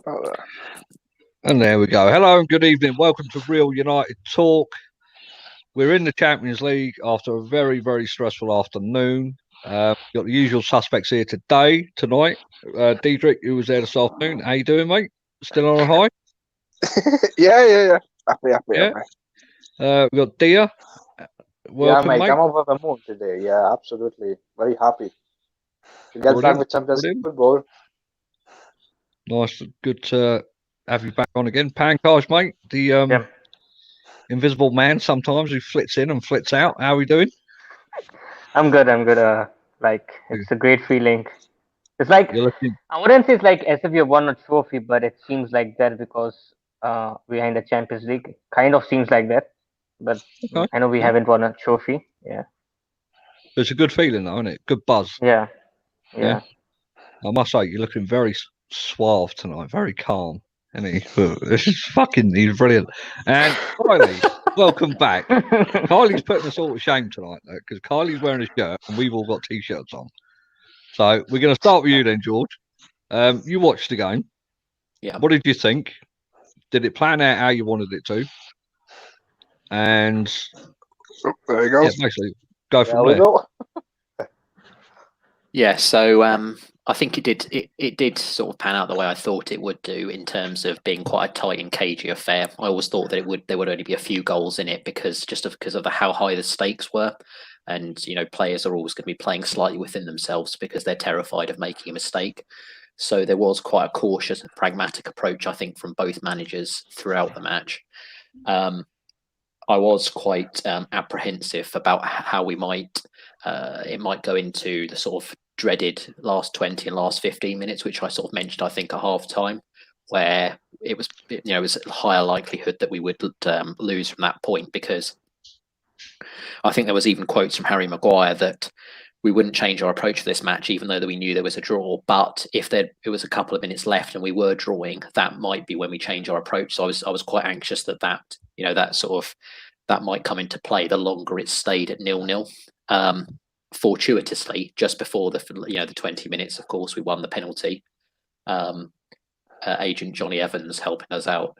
And there we go. Hello and good evening. Welcome to Real United Talk. We're in the Champions League after a very, very stressful afternoon. Got the usual suspects here tonight. Diedrich, who was there this afternoon. How you doing, mate? Still on a high? Yeah. Happy. Yeah. We got Dia. Welcome, mate. mate. I'm over the moon today. Yeah, absolutely. Very happy to get back with Champions League football. Nice, good to have you back on again. Pankaj, mate, the invisible man sometimes who flits in and flits out. How are we doing? I'm good. It's a great feeling. It's like I wouldn't say it's like as if you won a trophy, but it seems like that because we're in the Champions League. Kind of seems like that, but okay. I know we haven't won a trophy. Yeah, it's a good feeling, though, isn't it? Good buzz. Yeah. I must say, you're looking very suave tonight, very calm. And he's brilliant. And Kylie, welcome back. Kylie's putting us all to shame tonight, though, because Kylie's wearing a shirt and we've all got t-shirts on. So we're going to start with you then, George. You watched the game. Yeah. What did you think? Did it plan out how you wanted it to? And there you go. Yeah, basically, go from there. Go. Yeah, so I think it did sort of pan out the way I thought it would do in terms of being quite a tight and cagey affair. I always thought that there would only be a few goals in it because of how high the stakes were, and players are always going to be playing slightly within themselves because they're terrified of making a mistake. So there was quite a cautious and pragmatic approach, I think, from both managers throughout the match. I was quite apprehensive about how it might go into the sort of dreaded last 20 and last 15 minutes, which I sort of mentioned, I think, at half time, where it was a higher likelihood that we would lose from that point, because I think there was even quotes from Harry Maguire that we wouldn't change our approach to this match, even though that we knew there was a draw. But if it was a couple of minutes left and we were drawing, that might be when we change our approach. So I was quite anxious that that might come into play the longer it stayed at 0-0. Fortuitously, just before the 20 minutes, of course, we won the penalty. Agent Johnny Evans helping us out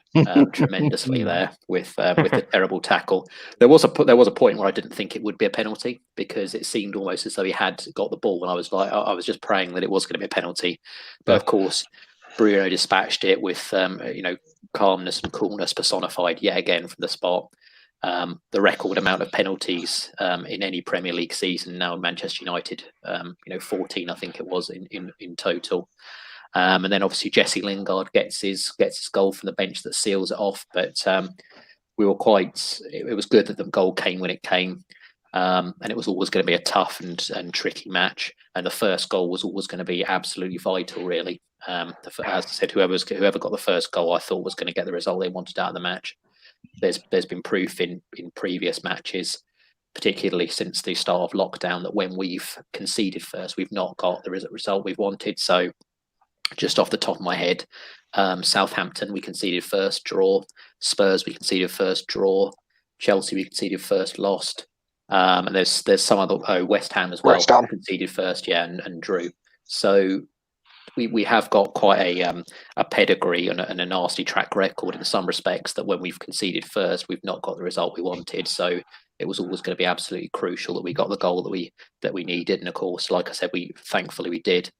tremendously there with the terrible tackle. There was a point where I didn't think it would be a penalty because it seemed almost as though he had got the ball, and I was just praying that it was going to be a penalty. But of course, Bruno dispatched it with calmness and coolness personified yet again from the spot. The record amount of penalties in any Premier League season now in Manchester United, 14 I think it was in total. And then obviously Jesse Lingard gets his goal from the bench that seals it off. But we were it was good that the goal came when it came. And it was always going to be a tough and tricky match. And the first goal was always going to be absolutely vital, really. As I said, whoever got the first goal, I thought was going to get the result they wanted out of the match. There's been proof in previous matches, particularly since the start of lockdown, that when we've conceded first, we've not got the result we've wanted. So just off the top of my head, Southampton, we conceded first, draw. Spurs, we conceded first, draw. Chelsea, we conceded first, lost. And there's some other West Ham as well, conceded first, and drew. So we have got quite a pedigree and a nasty track record in some respects, that when we've conceded first, we've not got the result we wanted. So it was always going to be absolutely crucial that we got the goal that we needed. And of course, like I said, thankfully we did.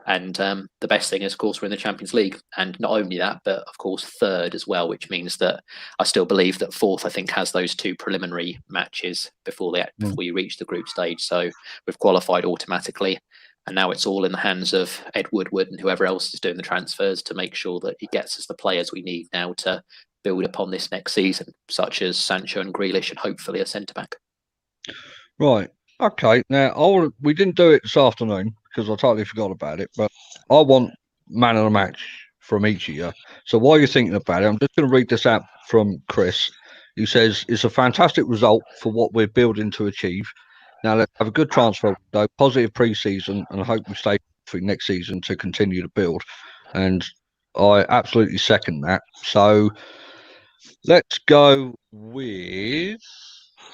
And the best thing is, of course, we're in the Champions League. And not only that, but of course, third as well, which means that I still believe that fourth, I think, has those two preliminary matches before you reach the group stage. So we've qualified automatically. And now it's all in the hands of Ed Woodward and whoever else is doing the transfers to make sure that he gets us the players we need now to build upon this next season, such as Sancho and Grealish, and hopefully a centre-back. Right. Okay. Now, we didn't do it this afternoon because I totally forgot about it, but I want man of the match from each of you. So while you're thinking about it, I'm just going to read this out from Chris, who says, "It's a fantastic result for what we're building to achieve. Now let's have a good transfer window, positive pre-season, and I hope we stay through next season to continue to build." And I absolutely second that. So let's go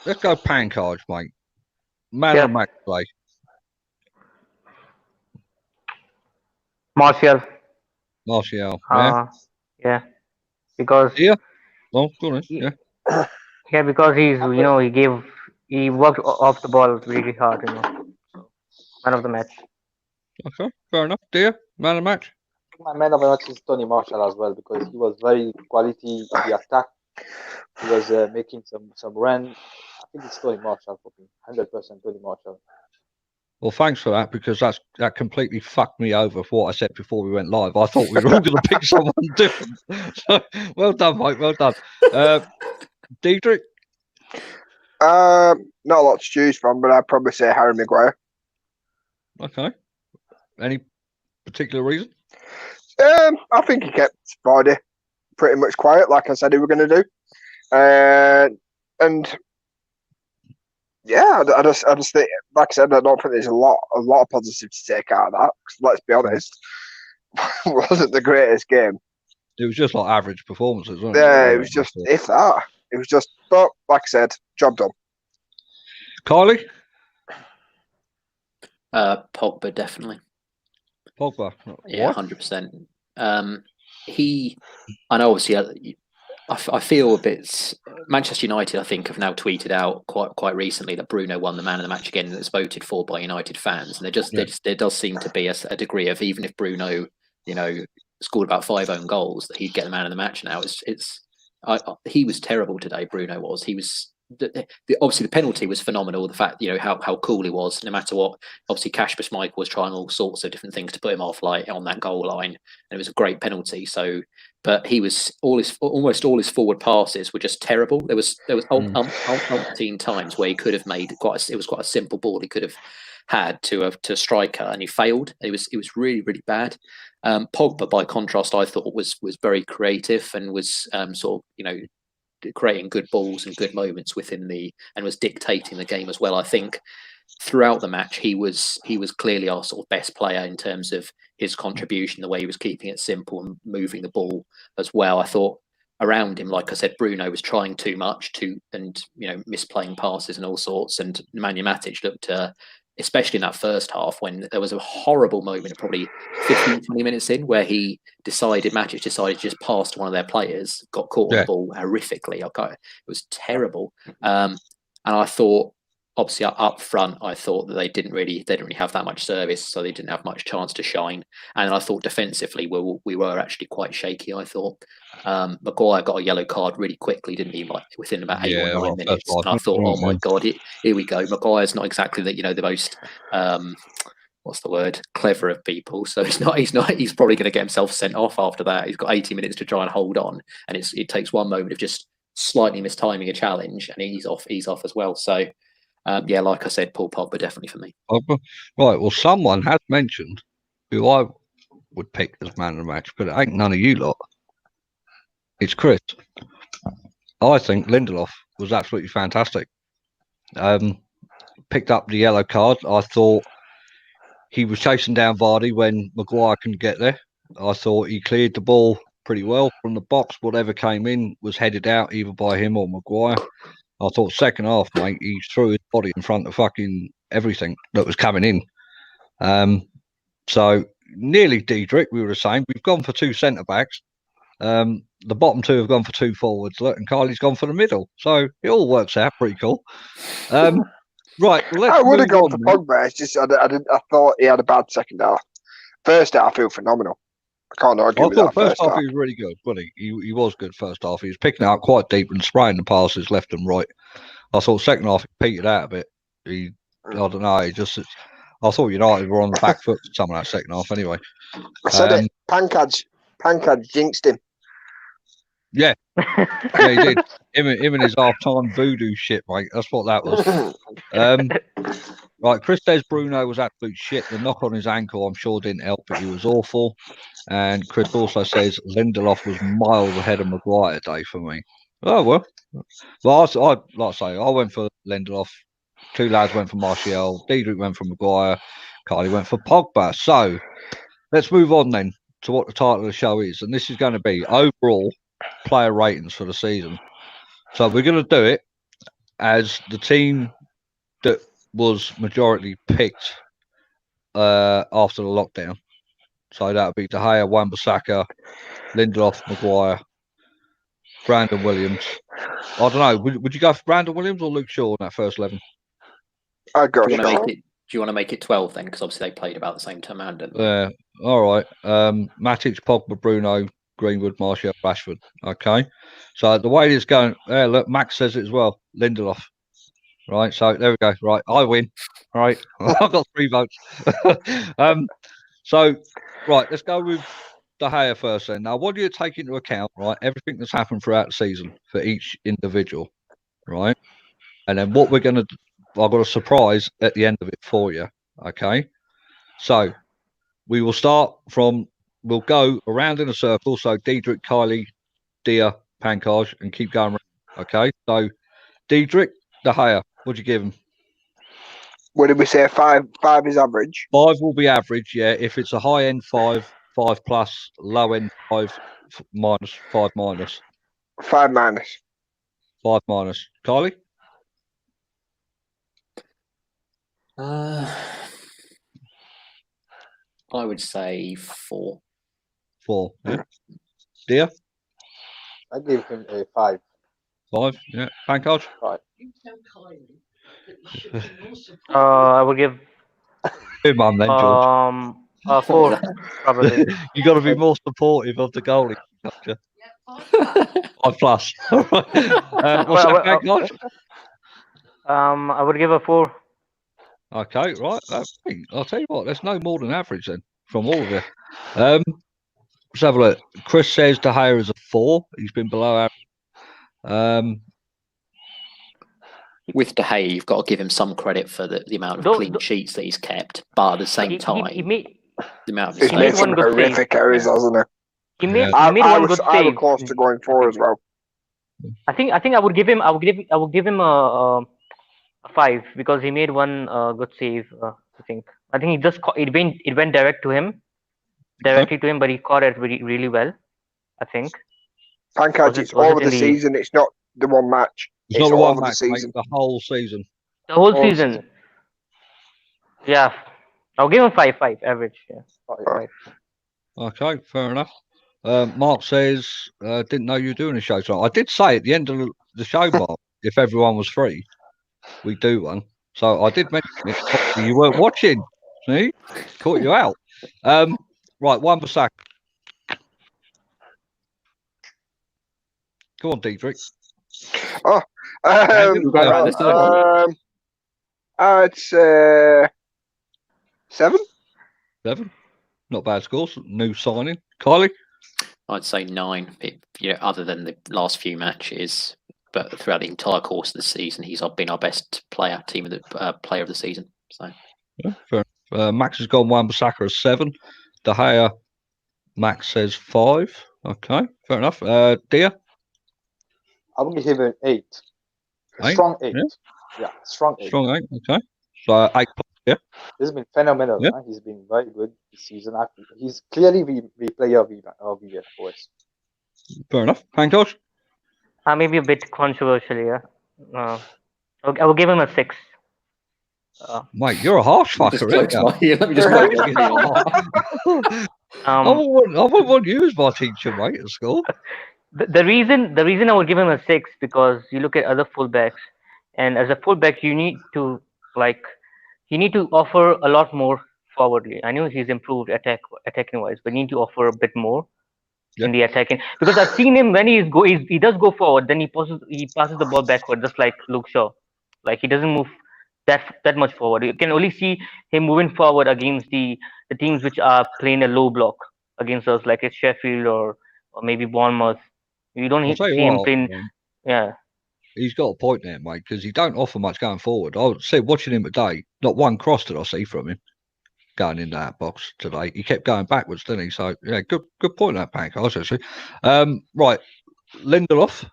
Pankaj, mate. Man of the match play. Martial. Martial. Yeah, because Well, go on. Yeah. Yeah, because he worked off the ball really hard. Man of the match. Okay, fair enough. Dear, man of the match. My man of the match is Tony Marshall as well, because he was very quality. He attacked. He was making some run. I think it's Tony Marshall for me. 100% Tony Marshall. Well, thanks for that, because that completely fucked me over for what I said before we went live. I thought we were all going to pick someone different. So, well done, mate. Well done. Diedrich? Not a lot to choose from, but I'd probably say Harry Maguire. Okay. Any particular reason? I think he kept Vardy pretty much quiet, like I said he were going to do. And yeah, I just think, like I said, I don't think there's a lot of positives to take out of that. Let's be honest, it wasn't the greatest game. It was just like average performances, wasn't it? Yeah, it was just if that. It was just, but like I said, job done. Carly? Pogba, definitely. Pogba, yeah, 100%. I know, obviously, I feel a bit. Manchester United, I think, have now tweeted out quite recently that Bruno won the man of the match again, and it's voted for by United fans. And there does seem to be a degree of, even if Bruno, scored about 5 own goals, that he'd get the man of the match now. He was terrible today. Bruno was. He was. Obviously, the penalty was phenomenal. The fact, how cool he was, no matter what. Obviously, Kasper Schmeichel was trying all sorts of different things to put him off, like on that goal line, and it was a great penalty. So, but he was almost all his forward passes were just terrible. There was umpteen times where he could have made quite a simple ball he could have had to a striker, and he failed. It was really, really bad. Pogba, by contrast, I thought was very creative and was sort of creating good balls and good moments and was dictating the game as well. I think throughout the match he was clearly our sort of best player in terms of his contribution, the way he was keeping it simple and moving the ball as well. I thought around him, like I said, Bruno was trying too much and misplaying passes and all sorts, and Nemanja Matic looked especially in that first half, when there was a horrible moment, probably 15, 20 minutes in, where Matic decided to just pass to one of their players, got caught on the ball horrifically. It was terrible. And I thought, obviously up front, I thought that they didn't really have that much service, so they didn't have much chance to shine. And I thought defensively we were actually quite shaky. I thought Maguire got a yellow card really quickly, didn't he? Like within about 8 or 9 minutes. And I thought, oh my God, here we go. Maguire's not exactly the most what's the word, clever of people. So he's probably going to get himself sent off after that. He's got 80 minutes to try and hold on, and it takes one moment of just slightly mistiming a challenge, and he's off as well. So. Like I said, Paul Pogba definitely for me. Pogba. Right, well, someone has mentioned who I would pick as man of the match, but it ain't none of you lot. It's Chris. I think Lindelof was absolutely fantastic. Picked up the yellow card. I thought he was chasing down Vardy when Maguire couldn't get there. I thought he cleared the ball pretty well from the box. Whatever came in was headed out either by him or Maguire. I thought second half, mate, he threw his body in front of fucking everything that was coming in. So nearly Diedrich, we were the same. We've gone for 2 centre-backs. The bottom 2 have gone for 2 forwards, and Kylie's gone for the middle. So it all works out pretty cool. Right, well, I would have gone for Pogba. It's just I thought he had a bad second half. First half, he was phenomenal. I can't argue with that. First half he was really good, but he was good first half. He was picking it up quite deep and spraying the passes left and right. I thought second half he petered out a bit. I don't know. I thought United were on the back foot for some of that second half anyway. I said it. Pankaj jinxed him. Yeah, he did. Him and his half-time voodoo shit, mate. That's what that was. Right, Chris says Bruno was absolute shit. The knock on his ankle, I'm sure, didn't help, but he was awful. And Chris also says Lindelof was miles ahead of Maguire today for me. Oh, well. Well, like I say, I went for Lindelof. 2 lads went for Martial. Diedrich went for Maguire. Carly went for Pogba. So let's move on then to what the title of the show is. And this is going to be overall player ratings for the season. So we're going to do it as the team that was majority picked after the lockdown. So that would be De Gea, Wan-Bissaka, Lindelof, Maguire, Brandon Williams. I don't know. Would you go for Brandon Williams or Luke Shaw in that first 11? I'd go Do you want to Shaw. make it? Do you want to make it 12 then? Because obviously they played about the same time, didn't they? Yeah. All right. Matic, Pogba, Bruno, Greenwood, Martial, Rashford. Okay. So the way it is going, look, Max says it as well. Lindelof. Right. So there we go. Right. I win. All right. I've got 3 votes. So, right. Let's go with De Gea first then. Now, what do you take into account, right? Everything that's happened throughout the season for each individual, right? And then what we're going to, I've got a surprise at the end of it for you. Okay. So we will start from, we'll go around in a circle. So Diedrich, Kylie, Dia, Pankaj, and keep going around. Okay. So Diedrich, De Gea, what'd you give him? What did we say? 5 is average. 5 will be average. Yeah. If it's a high end 5, 5 plus, low end 5 minus, 5 minus. 5 minus. 5 minus. Kylie? I would say 4. 4. Yeah. Dear? I give him a 5. 5. Yeah. Pankaj? 5. I would give Good mum then, George. 4 probably. You got to be more supportive of the goalie. Gotcha. 5 plus. What's that, Pankaj? I would give a 4. Okay, right. I'll tell you what, there's no more than average then from all of you. Let's have a look. Chris says De Gea is a 4. He's been below average. With De Gea, you've got to give him some credit for the amount of clean sheets that he's kept, but at the same time, the amount of He's made some horrific errors, hasn't he? He made one good I save. was close to going 4 as well. I think I would give him a 5 because he made one good save. I think he just it went directly to him, but he caught it really well. I think. Pankaj, it's over the season. It's not the one match. It's not the one match, mate, the whole season. The whole season. Yeah, I'll give him 5 average. Yeah. 5. Okay, fair enough. Mark says, didn't know you were doing a show tonight. I did say at the end of the show, Mark, if everyone was free, we do one. So I did mention it. You weren't watching. See? Caught you out. Right, Wan-Bissaka. Go on, Diedrich. Oh, I'd say 7. 7. Not bad scores. New signing. Kylie? I'd say 9. Other than the last few matches, but throughout the entire course of the season, he's been our best player, player of the season. So, yeah, fair. Max has gone Wan-Bissaka as 7. De Gea, Max says 5. Okay, fair enough. Dia? I would give him an 8. A strong 8. Yeah, strong 8. Strong 8. Okay, so 8 plus. Yeah, he's been phenomenal. Yeah. He's been very good this season. He's clearly the player of the OS. Fair enough. Pankaj? Maybe a bit controversial, yeah. I will give him a 6. Mate, you're a harsh fucker, Let me just I wouldn't want you as my teacher, mate, at school. The reason I would give him a 6 because you look at other fullbacks, and as a fullback, you need to offer a lot more forwardly. I know he's improved attacking wise, but you need to offer a bit more in the attacking, because I've seen him when he does go forward, then he passes the ball backward, just like Luke Shaw. Like he doesn't move that much forward. You can only see him moving forward against the teams which are playing a low block against us, like it's Sheffield or maybe Bournemouth. You don't see him playing. Yeah. He's got a point there, mate, because he don't offer much going forward. I would say watching him today, not one cross did I see from him going in that box today. He kept going backwards, didn't he? So yeah, good point that Pankaj actually. Right, Lindelof.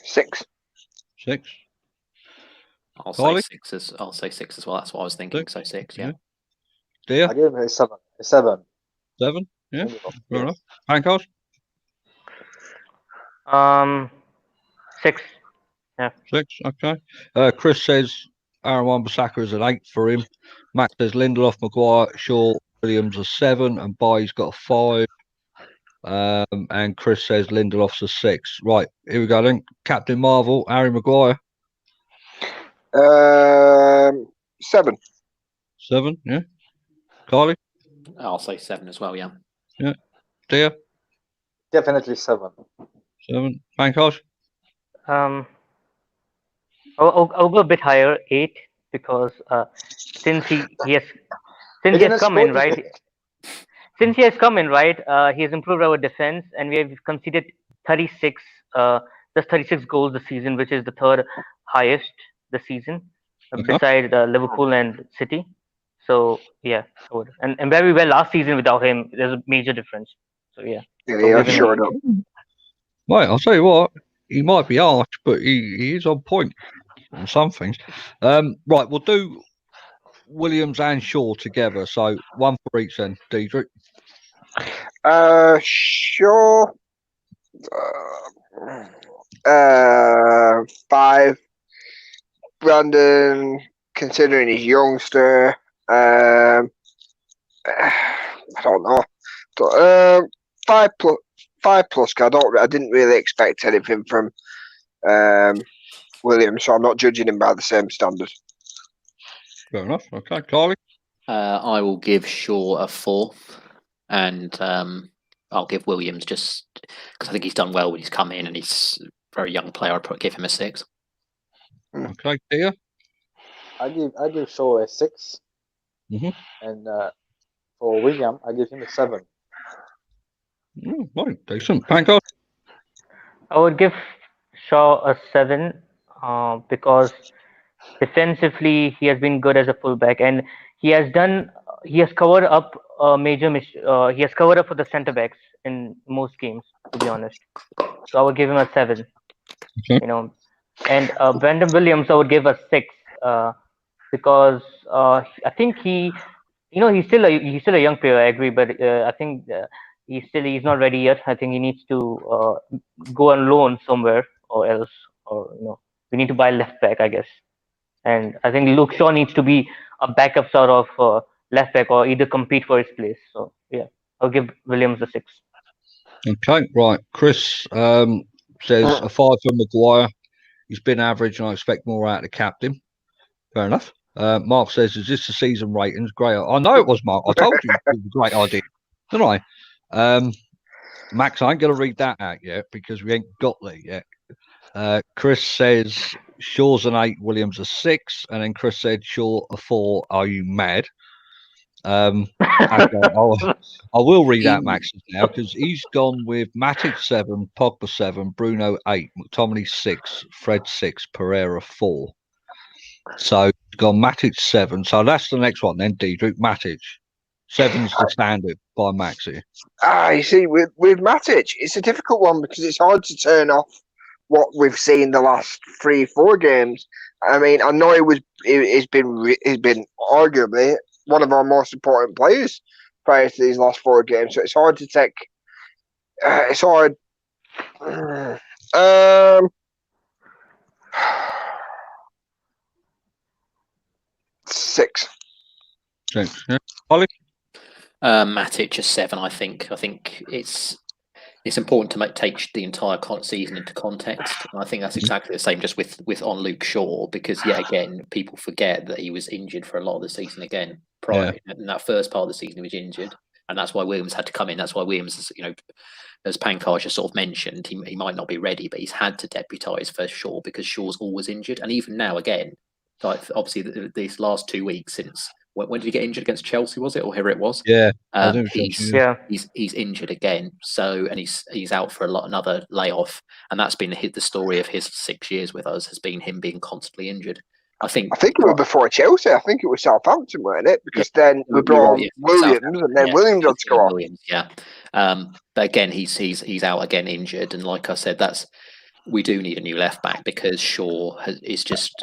6. 6. I'll say 6 as well. That's what I was thinking. So 6, yeah. Dear? I give him a 7. 7. 7? Yeah. Fair enough. Pankaj? 6. Yeah. 6, okay. Chris says Aaron Wan-Bissaka is an 8 for him. Max says Lindelof, Maguire, Shaw, Williams a 7, and Baye's got a 5. And Chris says Lindelof's a 6. Right, here we go then. Captain Marvel, Harry Maguire. 7. 7, yeah. Carly? I'll say 7 as well. Yeah. Yeah. Dear? Definitely 7. 7. Pankaj? I'll go a bit higher, 8, because since he has come in, right? Since he has come in, right, he has improved our defense, and we have conceded 36, just 36 goals this season, which is the third highest this season, beside Liverpool and City. So yeah, I would. And where we were last season without him, there's a major difference. So yeah. Yeah, sure enough. Right, I'll tell you what. He might be arch, but he is on point on some things. Right, we'll do Williams and Shaw together. So 1 for each then, Diedrich. Shaw. 5. Brandon, considering he's youngster, I don't know. 5 plus. 5 plus. I didn't really expect anything from Williams, so I'm not judging him by the same standard. Fair enough. Okay, Carly. I will give Shaw a 4, and I'll give Williams just because I think he's done well when he's come in, and he's a very young player. I'd give him a 6. Okay, Dear. I give Shaw a 6, and for William, I give him a 7. Right, decent. Pankaj? I would give Shaw a 7 because defensively he has been good as a fullback, and he has covered up he has covered up for the centre backs in most games, to be honest. So I would give him a 7. Okay. And Brandon Williams I would give a 6 because I think he's still a young player. I agree, but I think he's not ready yet. I think he needs to go on loan somewhere or else, or we need to buy left back, I guess. And I think Luke Shaw needs to be a backup sort of left back or either compete for his place. So yeah, I'll give Williams a 6. Okay, right. Chris says a 5 for Maguire. He's been average, and I expect more out of the captain. Fair enough. Mark says, "Is this the season ratings?" Great. I know it was, Mark. I told you it was a great idea, didn't I? Max, I ain't going to read that out yet because we ain't got there yet. Chris says Shaw's an 8, Williams a 6, and then Chris said Shaw a 4. Are you mad? Okay, I will read out Max's now because he's gone with Matic 7, Pogba 7, Bruno 8, McTominay 6, Fred 6, Pereira 4. So he's gone Matic 7. So that's the next one then, Diedrich. Matic 7's the standard by Max here. You see, with Matic, it's a difficult one because it's hard to turn off what we've seen the last 3-4 games. I mean, I know he's been arguably one of our most important players prior to these last 4 games, so it's hard to take. It's hard. 6. 6. Yeah. Ollie? Matic a 7. I think it's important to take the entire season into context. And I think that's exactly the same just with on Luke Shaw, because yet again people forget that he was injured for a lot of the season again. In that first part of the season he was injured, and that's why Williams had to come in. That's why Williams, as Pankaj sort of mentioned, he might not be ready, but he's had to deputise for Shaw because Shaw's always injured. And even now again, like obviously these last 2 weeks since. When did he get injured against Chelsea? Was it, or here it was? Yeah, he's injured again. So, and he's out for another layoff, and that's been the story of his 6 years with us, has been him being constantly injured. I think it was before Chelsea. I think it was Southampton, weren't it? Because then we brought on Williams, and then Williams had to go on. Yeah, but again, he's out again injured, and like I said, we do need a new left back because Shaw is just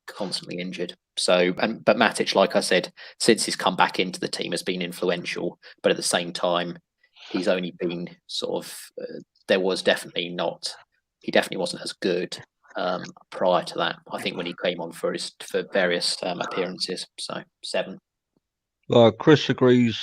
constantly injured. So, but Matic, like I said, since he's come back into the team, has been influential. But at the same time, he's only been sort of. He definitely wasn't as good prior to that. I think when he came on for various appearances. So 7. Chris agrees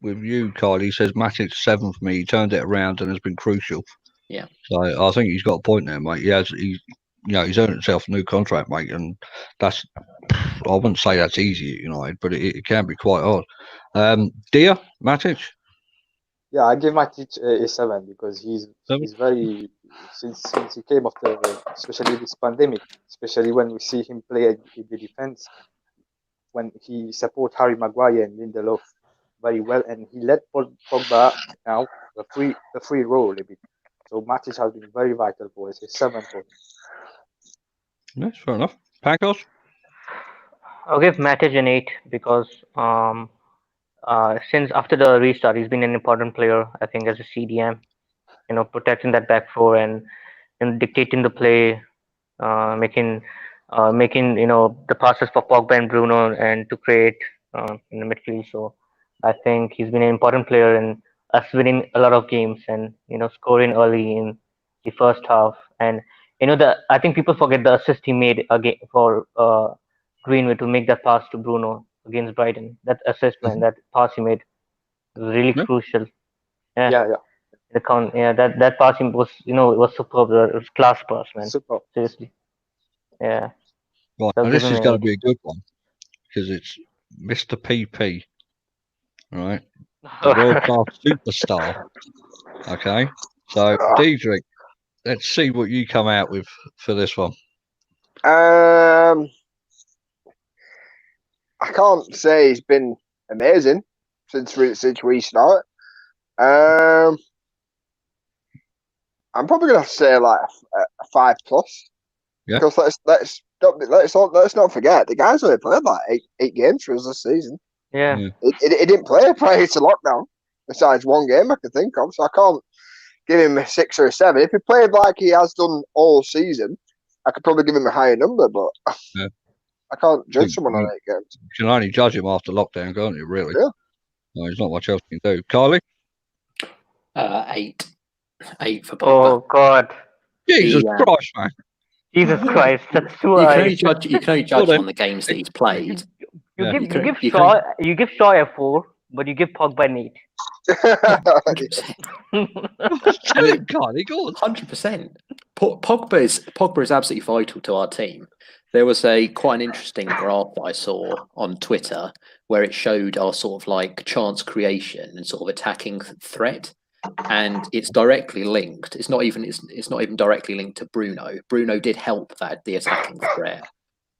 with you, Kyle. He says Matic 7 for me. He turned it around and has been crucial. Yeah. So I think he's got a point there, mate. He's earned himself a new contract, mate, and that's, I wouldn't say that's easy at United, but it can be quite hard. Dia, Matic? Yeah, I give Matic a 7 because he's very, since he came after, especially this pandemic, especially when we see him play in the defense, when he support Harry Maguire and Lindelof very well, and he let Pogba now a free role a bit. So Matic has been very vital for us. A 7 for him. Yes, fair enough. Pankos? I'll give Matic an 8 because since after the restart, he's been an important player, I think, as a CDM, protecting that back four and dictating the play, making the passes for Pogba and Bruno and to create in the midfield. So I think he's been an important player in us winning a lot of games and scoring early in the first half. And I think people forget the assist he made again for Greenwood to make that pass to Bruno against Brighton. That assist, man, that pass he made was really crucial. Yeah. That passing was, it was superb. It was class pass, man. Superb. Seriously. Yeah. Right, So now this is going to be a good one because it's Mr. PP, right? The world-class superstar. Okay, so Diedrich, let's see what you come out with for this one. I can't say he's been amazing since restart. I'm probably gonna have to say like a 5+. Yeah. Because let's not forget the guy's only played like eight games for us this season. Yeah. He didn't play prior to lockdown, besides one game I can think of. So I can't give him a 6 or a 7. If he played like he has done all season, I could probably give him a higher number, but I can't judge someone on 8 games. You can only judge him after lockdown, can't you, really? Yeah. No, there's not much else you can do. Kylie? 8. 8 for Pogba. Oh, God. Jesus Christ, man. Jesus Christ, that's too You high. can only judge on the games that he's played. You give Shaw a 4, but you give Pogba an 8. 100%. Kylie, go on. 100%. Pogba is absolutely vital to our team. There was quite an interesting graph that I saw on Twitter where it showed our sort of like chance creation and sort of attacking threat, and it's directly linked. It's not even directly linked to Bruno. Bruno did help the attacking threat,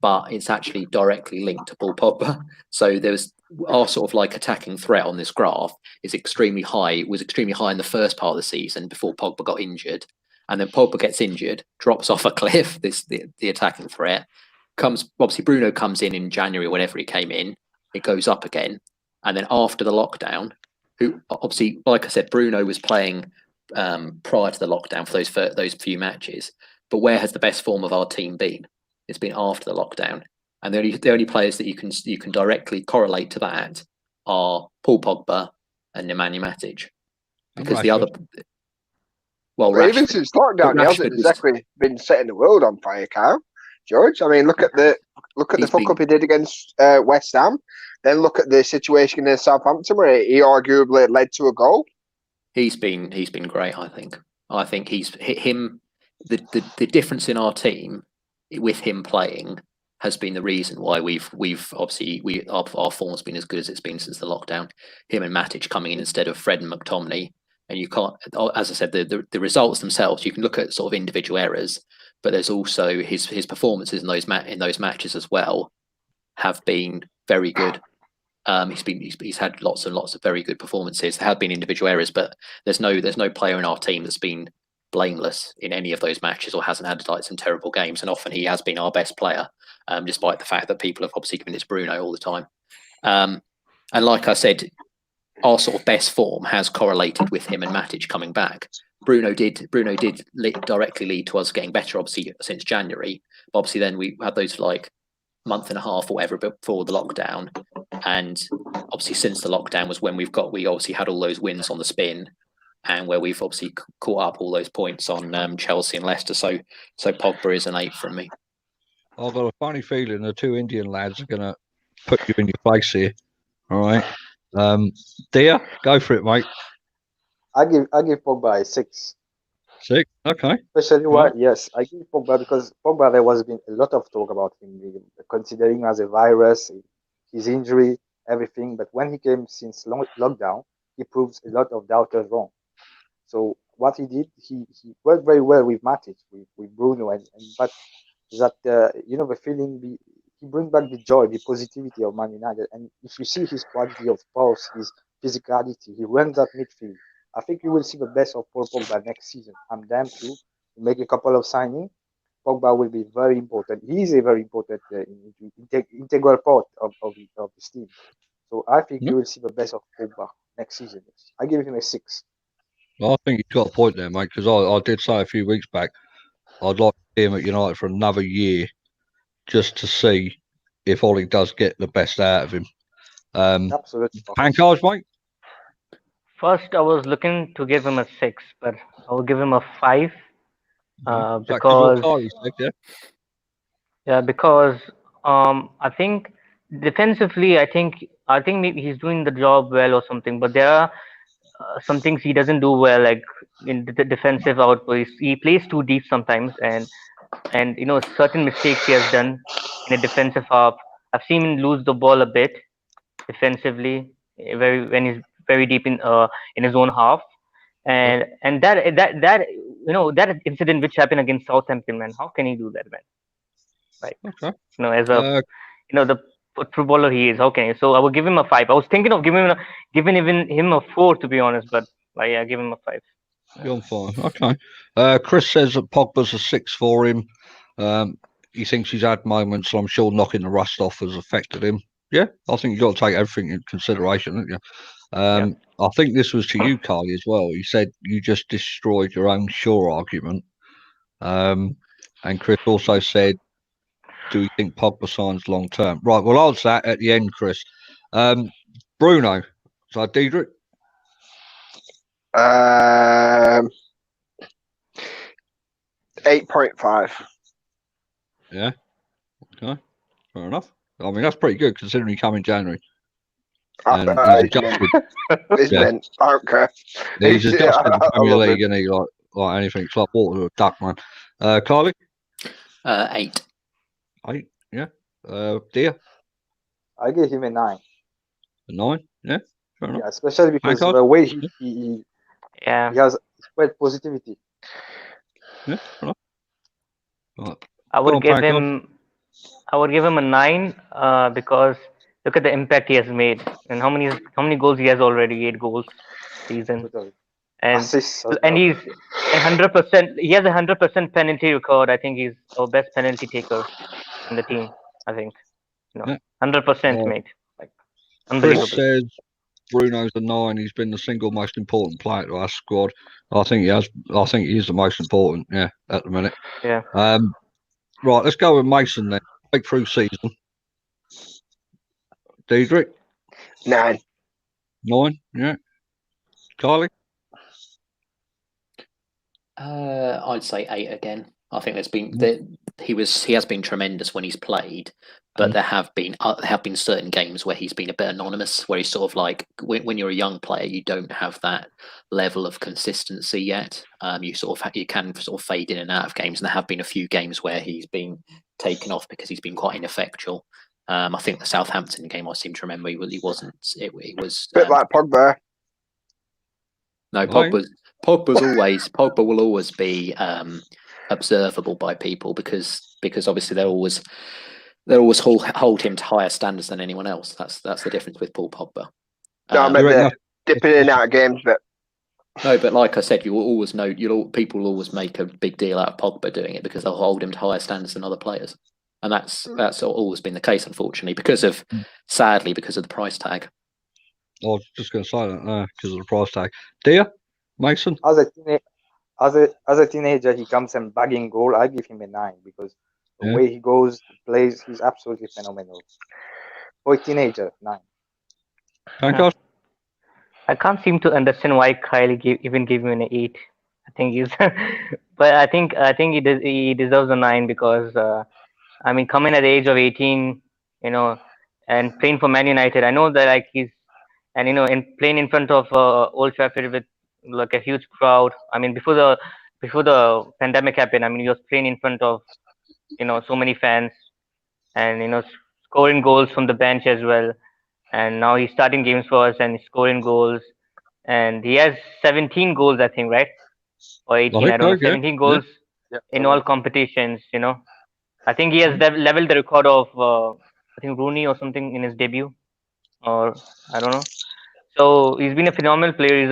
but it's actually directly linked to Paul Pogba. So there's our sort of like attacking threat on this graph is extremely high. It was extremely high in the first part of the season before Pogba got injured. And then Pogba gets injured, drops off a cliff, the attacking threat. Obviously Bruno comes in January, whenever he came in, it goes up again. And then after the lockdown, who obviously, like I said, Bruno was playing prior to the lockdown for those few matches. But where has the best form of our team been? It's been after the lockdown. And the only players that you can directly correlate to that are Paul Pogba and Nemanja Matic. Because the other... Well, even since lockdown, he hasn't exactly been setting the world on fire, Kyle. George, I mean, look at the fuck up he did against West Ham. Then look at the situation in Southampton where he arguably led to a goal. He's been great. I think he's him. The difference in our team with him playing has been the reason why our form's been as good as it's been since the lockdown. Him and Matic coming in instead of Fred and McTominay. And you can't, as I said, the results themselves, you can look at sort of individual errors, but there's also his performances in those matches as well have been very good. He's had lots and lots of very good performances. There have been individual errors, but there's no player in our team that's been blameless in any of those matches or hasn't had like some terrible games. And often he has been our best player, despite the fact that people have obviously given it to Bruno all the time. And like I said, our sort of best form has correlated with him and Matic coming back. Bruno did directly lead to us getting better, obviously, since January. But obviously, then we had those like month and a half or whatever before the lockdown, and obviously since the lockdown was when we obviously had all those wins on the spin, and where we've obviously caught up all those points on Chelsea and Leicester. So Pogba is an 8 from me. I've got a funny feeling the two Indian lads are going to put you in your place here. All right. Dia, go for it, mate. I give Pogba a 6. 6, okay. Especially why? Yes, I give Pogba because Pogba, there was been a lot of talk about him, considering as a virus, his injury, everything. But when he came since lockdown, he proves a lot of doubters wrong. So what he did, he worked very well with Matic, with Bruno, but that the feeling, he brings back the joy, the positivity of Man United. And if you see his quality of pulse, his physicality, he runs that midfield. I think you will see the best of Paul Pogba next season. I'm damn sure. Make a couple of signings. Pogba will be very important. He is a very important integral part of this team. So I think you will see the best of Pogba next season. I give him a 6. Well, I think you've got a point there, mate, because I did say a few weeks back I'd like to see him at United for another year just to see if Ollie does get the best out of him. Absolutely. Pancars, mate? First, I was looking to give him a 6, but I will give him a 5 because because I think defensively, I think maybe he's doing the job well or something, but there are some things he doesn't do well, like in the defensive output. He plays too deep sometimes, and certain mistakes he has done in a defensive half. I've seen him lose the ball a bit defensively, when he's very deep in his own half, and that incident which happened against Southampton, man. How can he do that, man? Right. Okay. As a the footballer he is, how can he? So I would give him a 5. I was thinking of giving him a 4, to be honest, but yeah, give him a 5. You're on 5. Okay. Chris says that Pogba's a 6 for him. He thinks he's had moments, so I'm sure knocking the rust off has affected him. Yeah, I think you've got to take everything in consideration, haven't you? I think this was to you, Carly, as well. You said you just destroyed your own Shaw argument. And Chris also said, do we think Pogba signs long term? Right, we'll answer that at the end, Chris. Bruno, so Diedrich? 8.5. Yeah. Okay. Fair enough. I mean, that's pretty good considering he came in January. And he's adjusted. I don't care. He's adjusted the Premier League, and he like anything. It's like water to a duck, man. Carly? 8. 8, yeah. Dia? I give him a 9. A 9, yeah. Fair enough. Yeah, especially because the way he has spread positivity. Yeah, fair enough. Right. I would give him a 9 because look at the impact he has made, and how many goals he has already. 8 goals season, and he's 100%. He has a 100% penalty record. I think he's our best penalty taker in the team. I think 100%, mate. Like unbelievable. Chris says Bruno's a 9. He's been the single most important player to our squad. I think he has. I think he is the most important. Yeah, at the minute. Yeah. Right, let's go with Mason then. Breakthrough season. Diedrich? 9. 9, yeah. Carly? I'd say 8 again. I think there's been he has been tremendous when he's played, but there have been certain games where he's been a bit anonymous, where he's sort of like when you're a young player, you don't have that level of consistency yet. You can sort of fade in and out of games, and there have been a few games where he's been taken off because he's been quite ineffectual. I think the Southampton game, I seem to remember, he wasn't. It was a bit like Pogba. No, Pogba will always be observable by people because obviously they'll always hold him to higher standards than anyone else. That's the difference with Paul Pogba. No, I mean dipping in and out of games, but no, but like I said, you will always know. People will always make a big deal out of Pogba doing it because they'll hold him to higher standards than other players, and that's always been the case, unfortunately, sadly because of the price tag. I was just going to say that because of the price tag. Dia? Mason? As a teenager, he comes and bagging goal. I give him a 9 because the way he goes, plays, he's absolutely phenomenal. For a teenager, 9. I can't seem to understand why Kylie even gave him an 8. I think he's, but I think he deserves a 9 because I mean, coming at the age of 18, you know, and playing for Man United, I know that like he's and in playing in front of Old Trafford with like a huge crowd. I mean, before the pandemic happened, I mean, he was playing in front of so many fans and scoring goals from the bench as well. And now he's starting games for us and he's scoring goals. And he has 17 goals, I think, right? Or 18, I don't know, 17 Yeah. goals in all competitions. I think he has leveled the record of I think Rooney or something in his debut, or I don't know. So he's been a phenomenal player.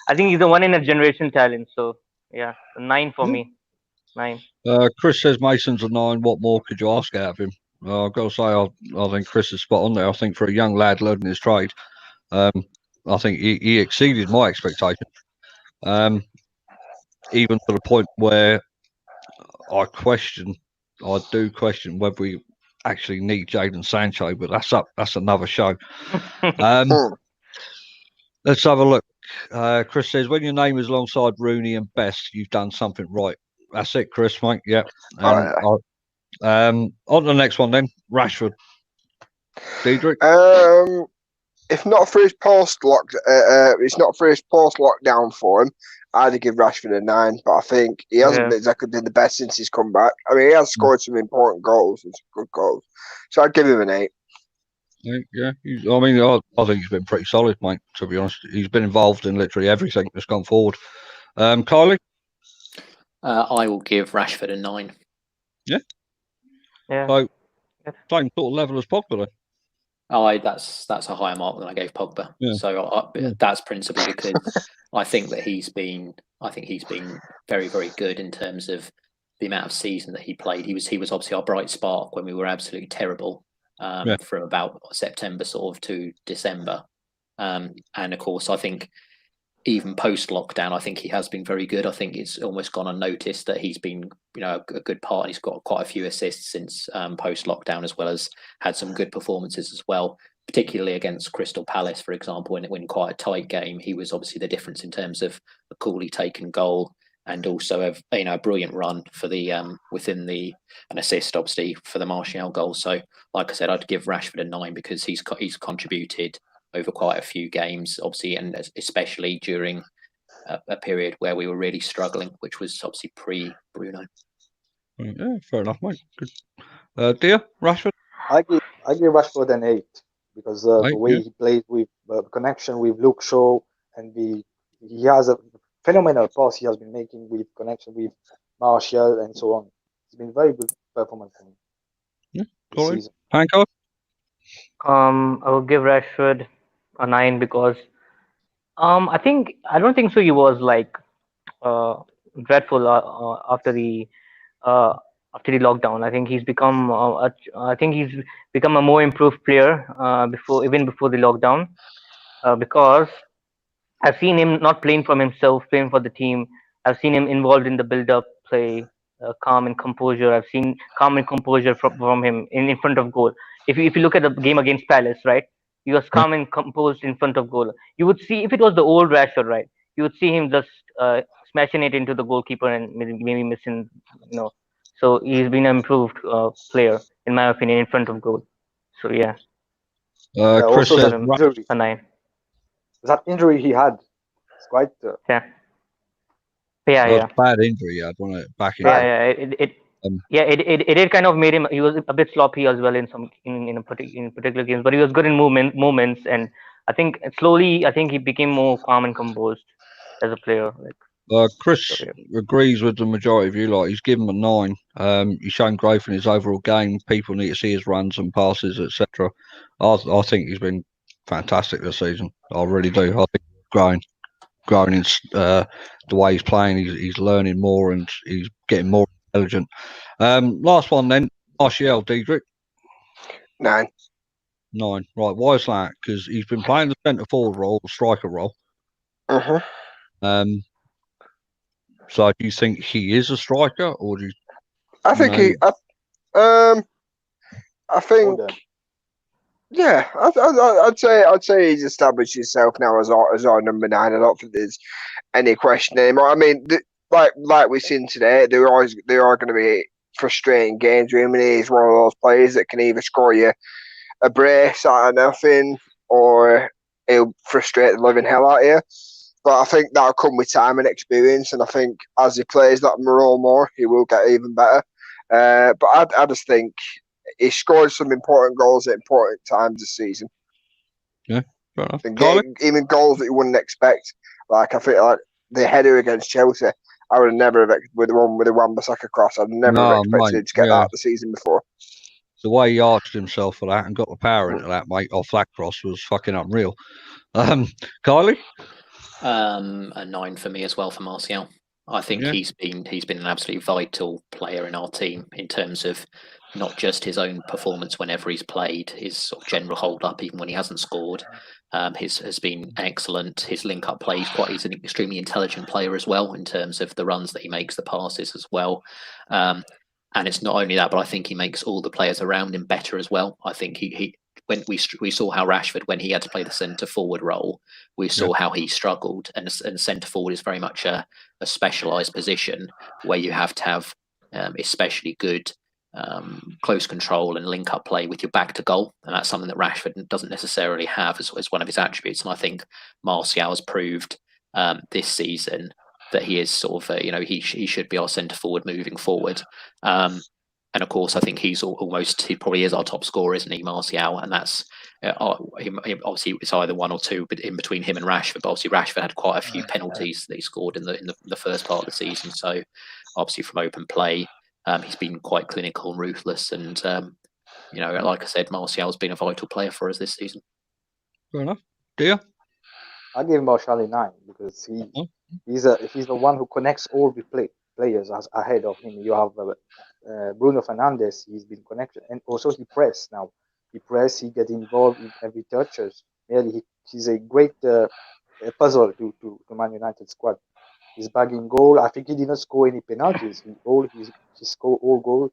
I think he's a one in a generation talent. So yeah, a 9 for me. 9. Chris says Mason's a 9. What more could you ask out of him? I've got to say, I think Chris is spot on there. I think for a young lad learning his trade, I think he exceeded my expectations. Even to the point where I do question whether we actually need Jadon Sancho, but that's another show. Let's have a look. Chris says, when your name is alongside Rooney and Best, you've done something right. That's it, Chris, mate. Yeah. On to the next one then. Rashford. Diedrich. If not for his it's not for his post lockdown form, I'd give Rashford a 9. But I think he hasn't been exactly been the best since he's come back. I mean, he has scored some important goals and some good goals, so I'd give him an 8. Yeah, I think he's been pretty solid, mate. To be honest, he's been involved in literally everything that's gone forward. Kylie, I will give Rashford a 9. Yeah. So same sort of level as Pogba, then. That's a higher mark than I gave Pogba. Yeah. So that's principally because I think he's been very, very good in terms of the amount of season that he played. He was obviously our bright spark when we were absolutely terrible from about September sort of to December. And of course, I think even post lockdown, I think he has been very good. I think it's almost gone unnoticed that he's been, a good part. He's got quite a few assists since post lockdown, as well as had some good performances as well, particularly against Crystal Palace, for example, when it went quite a tight game. He was obviously the difference in terms of a coolly taken goal and also a brilliant run for the an assist obviously for the Martial goal. So, like I said, I'd give Rashford a 9 because he's contributed over quite a few games, obviously, and especially during a period where we were really struggling, which was obviously pre-Bruno. Yeah, fair enough, mate. Good. Dear Rashford, I give Rashford an 8 because the way he played with connection with Luke Shaw, and he has a phenomenal pass he has been making with connection with Martial and so on. It's been very good performance for him. Yeah, correct. Panko? I will give Rashford a 9 because I don't think so. He was like dreadful after the lockdown. I think he's become a more improved player before the lockdown because I've seen him not playing from himself, playing for the team. I've seen him involved in the build-up play, calm and composure. I've seen calm and composure from him in front of goal. If you look at the game against Palace, right? He was calm and composed in front of goal. You would see if it was the old Rashford, right? You would see him just smashing it into the goalkeeper and maybe missing, So he's been an improved player, in my opinion, in front of goal. So yeah. Chris says a 9. That injury he had, it's quite. Yeah. Bad injury, wasn't it? Back in. It kind of made him. He was a bit sloppy as well in particular games, but he was good in moments, and I think slowly, he became more calm and composed as a player. Chris agrees with the majority of you. Like, he's given him a 9. He's shown growth in his overall game. People need to see his runs and passes, etc. I think he's been fantastic this season. I really do. I think growing in the way he's playing. He's learning more and he's getting more intelligent. Last one then, Martial, Diedrich. 9. 9. Right. Why is that? Because he's been playing the centre forward role, the striker role. So do you think he is a striker, or do you? I think I think Yeah, I'd say he's established himself now as our number 9. I don't think there's any question anymore. I mean, like we've seen today, there are going to be frustrating games. I mean, he's one of those players that can either score you a brace out of nothing, or he'll frustrate the living hell out of you. But I think that'll come with time and experience, and I think as he plays that role more, he will get even better. But I just think he scored some important goals at important times this season. Yeah, fair enough. Even goals that you wouldn't expect. Like, I think like the header against Chelsea, I would have never with the one with the Wan-Bissaka cross. I'd never expected to get that the season before. The way he arched himself for that and got the power into that, mate, off that cross was fucking unreal. Kylie? A 9 for me as well for Martial. I think he's been an absolutely vital player in our team in terms of not just his own performance whenever he's played, his sort of general hold up even when he hasn't scored. Has been excellent. His link up play, he's an extremely intelligent player as well in terms of the runs that he makes, the passes as well. And it's not only that, but I think he makes all the players around him better as well. I think he when we saw how Rashford, when he had to play the centre forward role, we saw how he struggled. And centre forward is very much a specialised position where you have to have especially good close control and link up play with your back to goal. And that's something that Rashford doesn't necessarily have as one of his attributes. And I think Martial has proved this season that he is sort of, he should be our centre forward moving forward. And of course, I think he probably is our top scorer, isn't he, Martial? And that's obviously it's either one or two, but in between him and Rashford. But obviously, Rashford had quite a few penalties that he scored in the first part of the season. So obviously, from open play, he's been quite clinical and ruthless. And like I said, Martial's been a vital player for us this season. Fair enough. Dear? I give Martial a 9 because he's the one who connects all the players ahead of him. You have Bruno Fernandes, he's been connected, and also he press now. He gets involved in every touches. Really, he's a great puzzle to Man United squad. He's bagging goal. I think he did not score any penalties. He scored all goals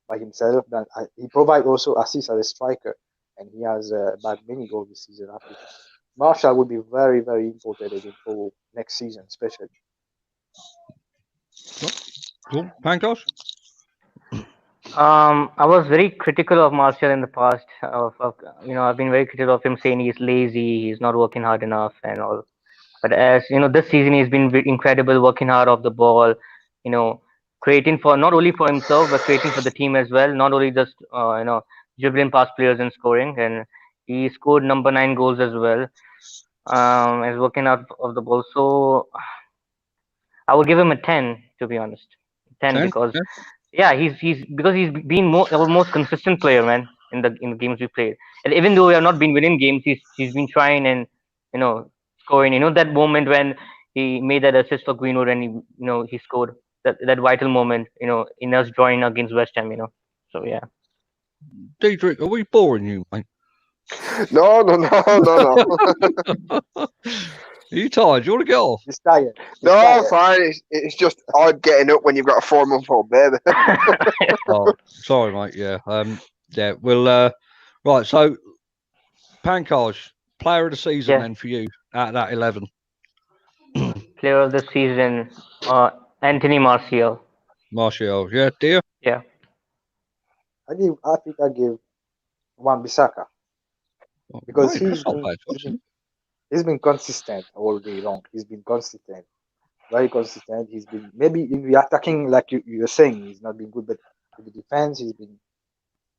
by himself. He provides also assists as a striker, and he has bagged many goals this season. I think Martial would be very, very important again for next season, especially. Cool. Pankos? I was very critical of Martial in the past. I've been very critical of him, saying he's lazy, he's not working hard enough, and all. But as this season he's been incredible, working hard off the ball. Creating for not only for himself but creating for the team as well. Not only just dribbling past players and scoring. And he scored number 9 goals as well. As working out of the ball. So I would give him a 10, to be honest. 10 because. Yeah, he's been most consistent player, man, in the games we played. And even though we have not been winning games, he's been trying and scoring. That moment when he made that assist for Greenwood and he scored that vital moment. In us drawing against West Ham. So yeah. Diedrich, are we boring you, mate? No. Are you tired? Do you want to get off? He's tired. No, fine. It's just odd getting up when you've got a 4-month-old baby. Oh, sorry, mate. Yeah. Yeah. We'll. Right. So, Pankaj, player of the season then for you out of that 11. Player of the season, Anthony Martial. Martial, yeah, dear. Yeah. I think I give Wan-Bissaka because he's been consistent all day long. He's been consistent, very consistent. He's been maybe in the attacking, like you're saying, he's not been good, but in the defense, he's been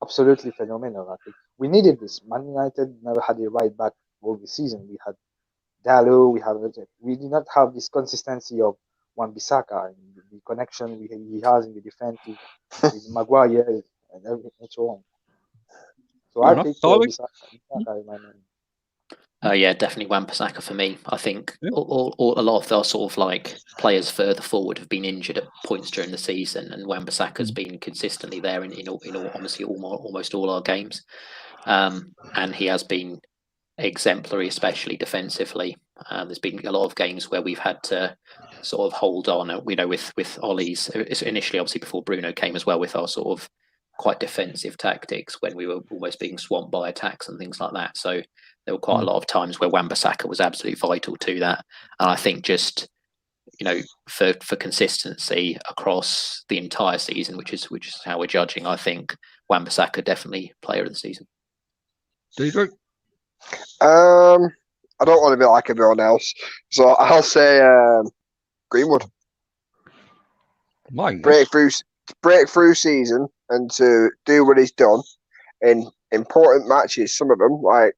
absolutely phenomenal. I think we needed this. Man United never had a right back all the season. We had Dalot, we did not have this consistency of Wan-Bissaka and the connection he has in the defense with Maguire and everything and so on. So I think Wan-Bissaka is my name. Yeah, definitely Wan-Bissaka for me. I think a lot of our sort of like players further forward have been injured at points during the season, and Wan-Bissaka's been consistently there in all honestly almost all our games, and he has been exemplary, especially defensively. There's been a lot of games where we've had to sort of hold on, with Ollie's initially, obviously before Bruno came as well, with our sort of quite defensive tactics when we were almost being swamped by attacks and things like that. So there were quite a lot of times where Wan-Bissaka was absolutely vital to that. And I think just, for consistency across the entire season, which is how we're judging, I think Wan-Bissaka definitely player of the season. Diedrich? I don't want to be like everyone else, so I'll say Greenwood. Mate, breakthrough season, and to do what he's done in important matches. Some of them, like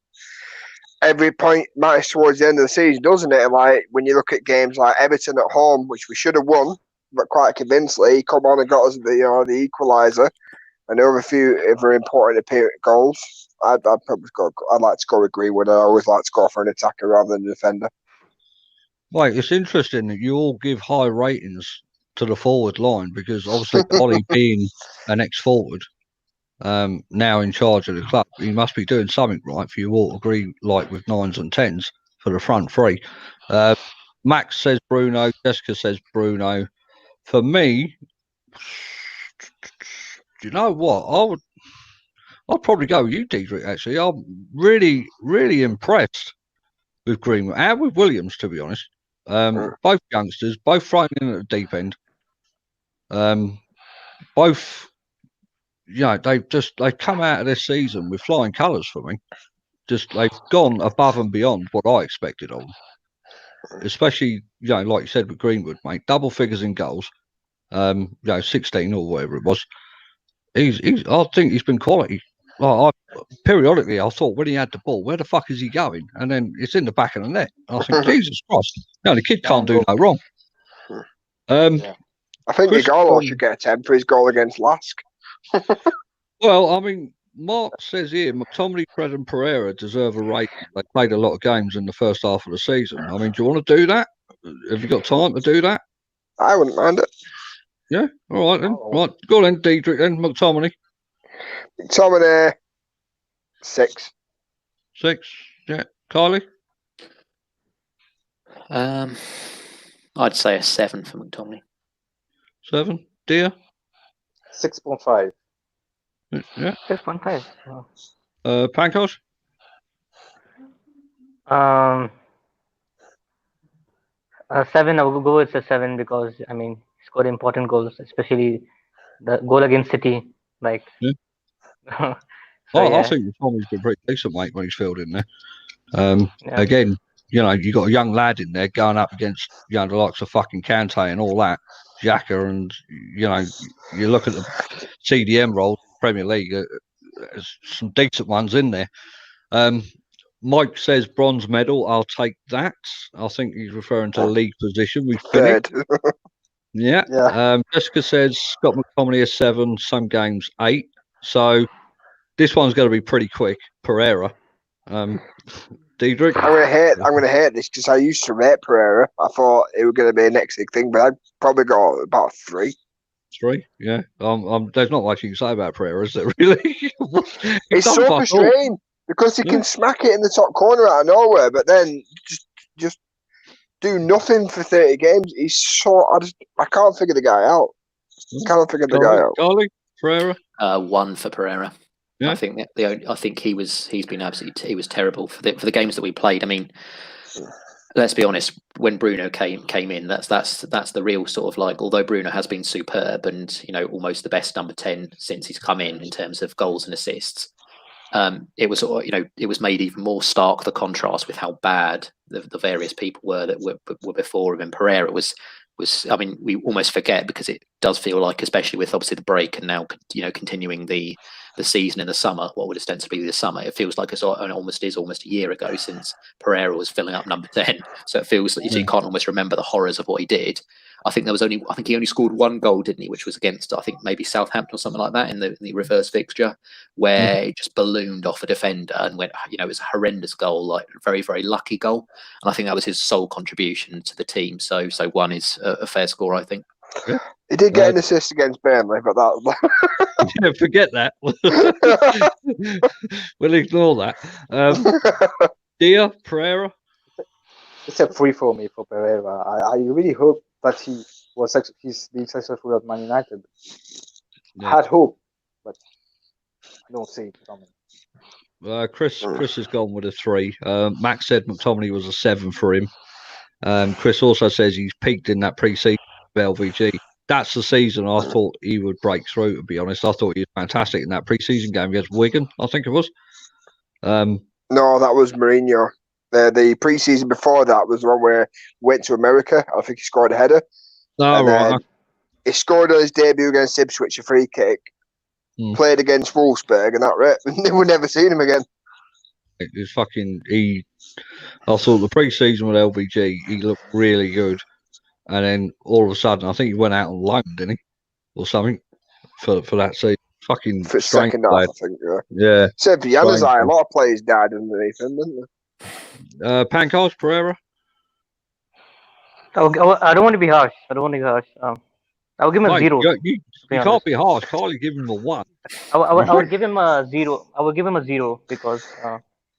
every point matters towards the end of the season, doesn't it? Like when you look at games like Everton at home, which we should have won, but quite convincingly, he come on and got us the equaliser, and there were a few very important goals. I'd like to go with Greenwood. I always like to go for an attacker rather than a defender. Right, it's interesting that you all give high ratings to the forward line, because obviously Ollie being an ex-forward, now in charge of the club, he must be doing something right for you all to agree like with 9s and 10s for the front three. Max says Bruno, Jessica says Bruno. For me, do you know what? I'd probably go with you, Diedrich, actually. I'm really, really impressed with Greenwood and with Williams, to be honest. Both youngsters, both thrown in at the deep end. Both, they've come out of this season with flying colours for me. They've gone above and beyond what I expected of them. Especially, like you said with Greenwood, mate, double figures in goals. 16 or whatever it was. I think he's been quality. Periodically, I thought when he had the ball, where the fuck is he going? And then it's in the back of the net. And I think, Jesus Christ, the kid can't do no wrong. I think Igalo should get a 10 for his goal against Lask. Well, I mean, Mark says here, McTominay, Fred and Pereira deserve a rating. They played a lot of games in the first half of the season. I mean, do you want to do that? Have you got time to do that? I wouldn't mind it. Yeah, all right then. Right, go on then, Diedrich then, McTominay. McTominay, 6. 6, yeah. Kylie? I'd say a 7 for McTominay. 7. Dear? 6.5. Yeah. 6.5. Pankos? 7. I will go with a 7 because he scored important goals, especially the goal against City. I think Tommy's been pretty decent, mate, when he's filled in there. Again, you got a young lad in there going up against the likes of fucking Kante and all that, Xhaka, and you look at the CDM role, Premier League, there's some decent ones in there. Mike says bronze medal. I'll take that. I think he's referring to the league position. We've finished. Yeah. Jessica says Scott McTominay is 7. Some games 8. So this one's going to be pretty quick. Pereira. Diedrich. I'm gonna hate this because I used to rate Pereira. I thought it was going to be a next big thing, but I'd probably go about 3. 3, yeah. There's not much you can say about Pereira, is there really? It's so frustrating because he can smack it in the top corner out of nowhere, but then just do nothing for 30 games. He's so I can't figure the guy out. Carly, Pereira. 1 for Pereira. Yeah. I think he was terrible for the games that we played. I mean, let's be honest. When Bruno came in, that's the real sort of although Bruno has been superb and almost the best number 10 since he's come in terms of goals and assists. It was made even more stark, the contrast with how bad the various people were that were before him. And Pereira was we almost forget because it does feel like, especially with obviously the break and now continuing the season in the summer, what would ostensibly be the summer, it feels like it's almost a year ago since Pereira was filling up number 10. So it feels like you can't almost remember the horrors of what he did. I think he only scored 1 goal, didn't he? Which was against, I think, maybe Southampton or something like that in the reverse fixture, where he just ballooned off a defender and went. It was a horrendous goal, like a very, very lucky goal. And I think that was his sole contribution to the team. So 1 is a fair score, I think. Yeah. He did get an assist against Burnley, but that. Forget that. We'll ignore that. Dia Pereira. It's a 3 for me for Pereira. I really hope that he's being successful at Man United. I had hope, but I don't see it coming. Chris has gone with a 3. Max said McTominay was a 7 for him. Chris also says he's peaked in that pre-season of LVG. That's the season I thought he would break through, to be honest. I thought he was fantastic in that pre-season game against Wigan, I think it was. No, that was Mourinho. The pre-season before that was the one where he went to America. I think he scored a header. Oh, right. He scored on his debut against Ipswich, a free kick. Played against Wolfsburg, and that right. We've never seen him again. It's fucking. I thought the pre-season with LVG, he looked really good, and then all of a sudden, I think he went out on loan, didn't he, or something, for that season. Fucking for second half, I think. Yeah. Except for Januzaj, a lot of players died underneath him, didn't they? Pankos, Pereira. I don't want to be harsh. I'll give him a 0. You can't be harsh. Carly, give him a 1. I would give him a 0. I would give him a 0 because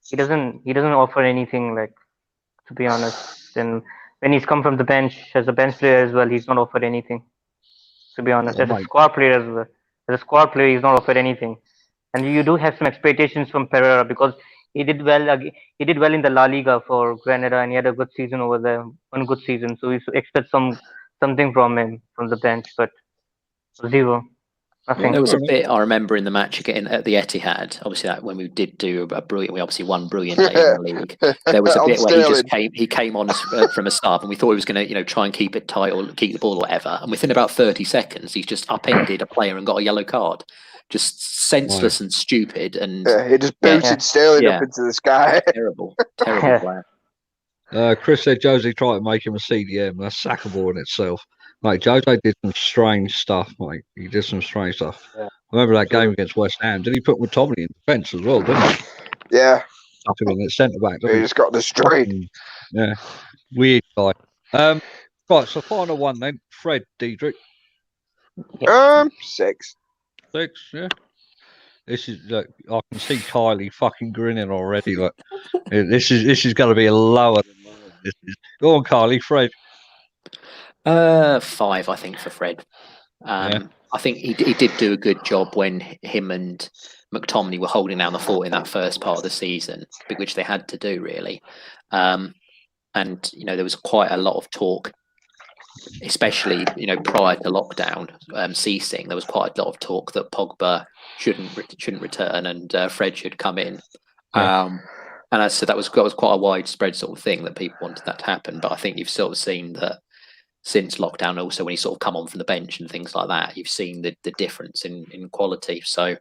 he doesn't offer anything. Like, to be honest, and when he's come from the bench as a bench player as well, he's not offered anything. To be honest, as a squad player as well, he's not offered anything. And you do have some expectations from Pereira because he did well. He did well in the La Liga for Granada, and he had a good season over there, one good season. So we expect something from him from the bench, but 0. Nothing. There was a bit I remember in the match again at the Etihad. Obviously, that when we did do a brilliant, we obviously won brilliantly in the league. There was a bit where he came on from a sub, and we thought he was going to try and keep it tight or keep the ball or whatever. And within about 30 seconds, he's just upended a player and got a yellow card. Just senseless and stupid. And he just booted Sterling up into the sky. Terrible player. Chris said Jose tried to make him a CDM. That's sackable in itself. Like, Jose did some strange stuff, mate. He did some strange stuff. Yeah. I remember that game against West Ham. Did he put McTominay in defence as well, didn't he? Yeah. Stuck him in at centre-back. He just got destroyed. Yeah. Weird guy. Right, so final one then. Fred Diedrich. 6. 6, yeah. This is I can see Kylie fucking grinning already. Like, this is going to be a lower than mine. Go on, Kylie. Fred. 5, I think, for Fred. I think he did do a good job when him and McTominay were holding down the fort in that first part of the season, which they had to do, really. And there was quite a lot of talk, especially prior to lockdown ceasing. There was quite a lot of talk that Pogba shouldn't return and Fred should come in. And as I said, that was quite a widespread sort of thing that people wanted that to happen. But I think you've sort of seen that since lockdown, also when he's sort of come on from the bench and things like that, you've seen the difference in quality. So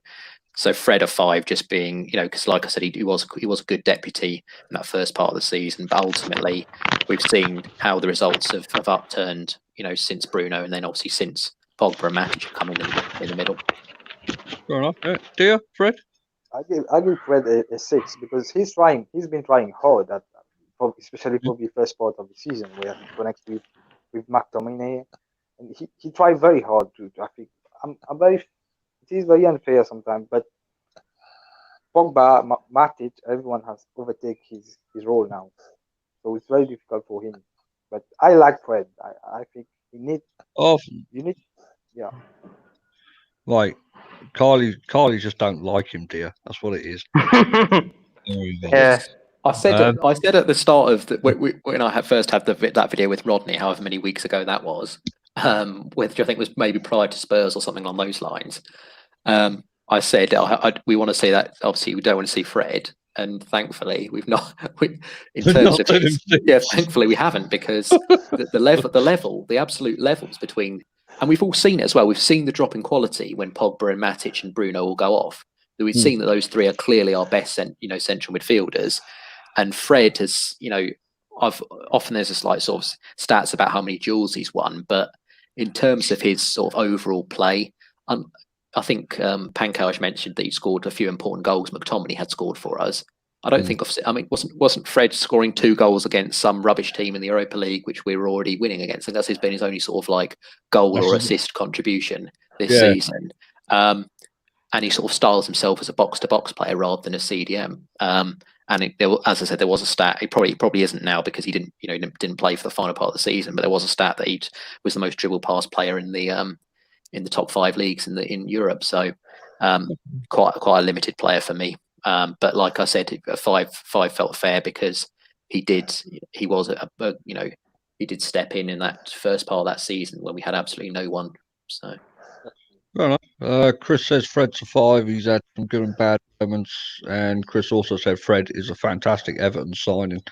Fred a 5, just being because like I said, he was a good deputy in that first part of the season, but ultimately we've seen how the results have upturned since Bruno, and then obviously since Pogba and Matic have come in the middle. Fair enough. Dear Fred, I give Fred a 6 because he's been trying hard especially for the first part of the season where he connects with McTominay, and he tried very hard to. I think it is very unfair sometimes, but Pogba, Matic, everyone has overtaken his role now, so it's very difficult for him. But I like Fred. I think you need. Yeah. Like Carly just don't like him, dear. That's what it is. Yeah. I said at the start of when I first had that video with Rodney, however many weeks ago that was, which I think was maybe prior to Spurs or something along those lines. I said we want to see that. Obviously, we don't want to see Fred, and thankfully we've not. Thankfully we haven't, because the absolute levels between, and we've all seen it as well. We've seen the drop in quality when Pogba and Matic and Bruno all go off. We've seen that those 3 are clearly our best, central midfielders. And Fred has, often there's a slight sort of stats about how many duels he's won, but in terms of his sort of overall play, I think Pankaj mentioned that he scored a few important goals McTominay had scored for us. I don't think wasn't Fred scoring 2 goals against some rubbish team in the Europa League, which we were already winning against? I think that's been his only sort of like goal or assist contribution this season. And he sort of styles himself as a box-to-box player rather than a CDM. As I said, there was a stat. He probably isn't now because he didn't play for the final part of the season. But there was a stat that he was the most dribble pass player in the top 5 leagues in Europe. So Quite a limited player for me. But like I said, 5 felt fair because he did step in that first part of that season when we had absolutely no one. So. Fair enough. Chris says Fred's a 5. He's had some good and bad moments, and Chris also said Fred is a fantastic Everton signing.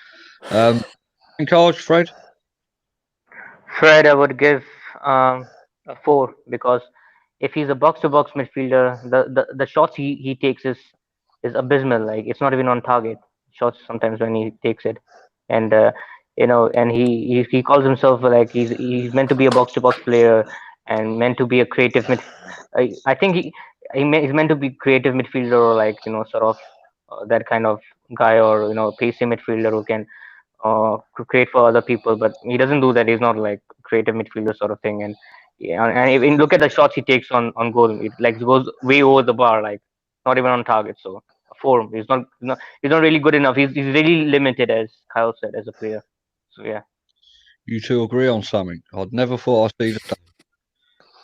Encourage Fred. Fred, I would give a 4 because if he's a box-to-box midfielder, the shots he takes is abysmal. Like, it's not even on target shots sometimes when he takes it, and and he calls himself like he's meant to be a box-to-box player and meant to be a creative mid. I think he's meant to be creative midfielder, or like sort of that kind of guy, or pacey midfielder who can create for other people, but he doesn't do that. He's not like creative midfielder sort of thing. And and if you look at the shots he takes on goal, it like goes way over the bar, like not even on target. So for him, he's not really good enough. He's really limited, as Kyle said, as a player. So yeah. You two agree on something? I'd never thought I'd see the day.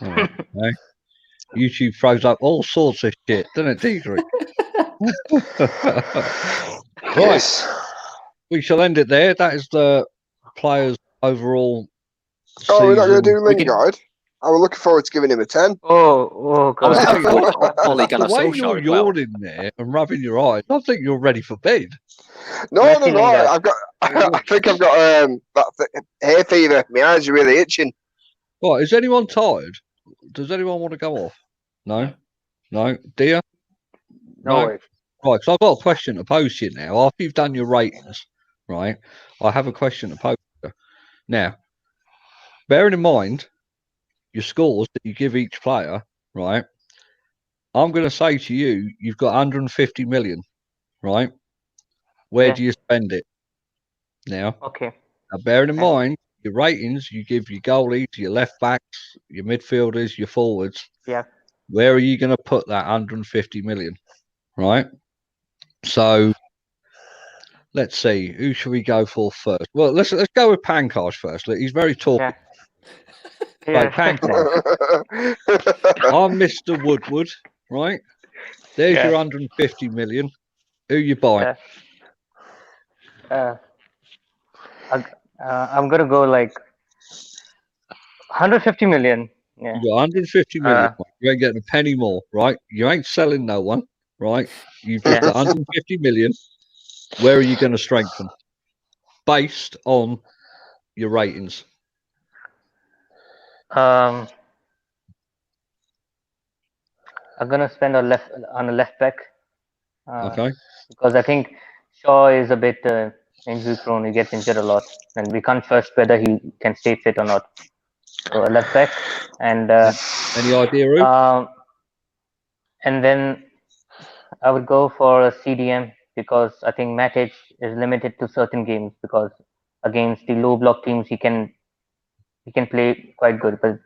Right, YouTube throws up all sorts of shit, doesn't it, Diedrich? Right. We shall end it there. That is the players' overall season. Oh, we're not going to do Lingard? I was looking forward to giving him a 10. Oh, God. The way you're yawning there and rubbing your eyes, I think you're ready for bed. No. I think I've got that hay fever. My eyes are really itching. Right, is anyone tired? Does anyone want to go off? No? Dear? No. Right, so I've got a question to pose to you now. After you've done your ratings, right, I have a question to pose to you. Now, bearing in mind your scores that you give each player, right, I'm going to say to you, you've got 150 million, right? Where do you spend it? Now, okay. Now, bearing in mind your ratings, you give your goalies, your left backs, your midfielders, your forwards. Yeah. Where are you going to put that 150 million, right? So let's see, who should we go for first? Well, let's go with Pankaj first. Look, he's very talkative. Yeah. Right, Pankaj. I'm Mr. Woodward, right? There's your 150 million. Who you buying? I'm gonna go like 150 million. Yeah. You got 150 million. You ain't getting a penny more, right? You ain't selling no one, right? You've just got 150 million. Where are you going to strengthen based on your ratings? I'm gonna spend on a left back. Okay. Because I think Shaw is a bit injury prone. He gets injured a lot, and we can't trust whether he can stay fit or not. So a left back, and any idea who? And then I would go for a CDM because I think Matic is limited to certain games, because against the low block teams he can play quite good, but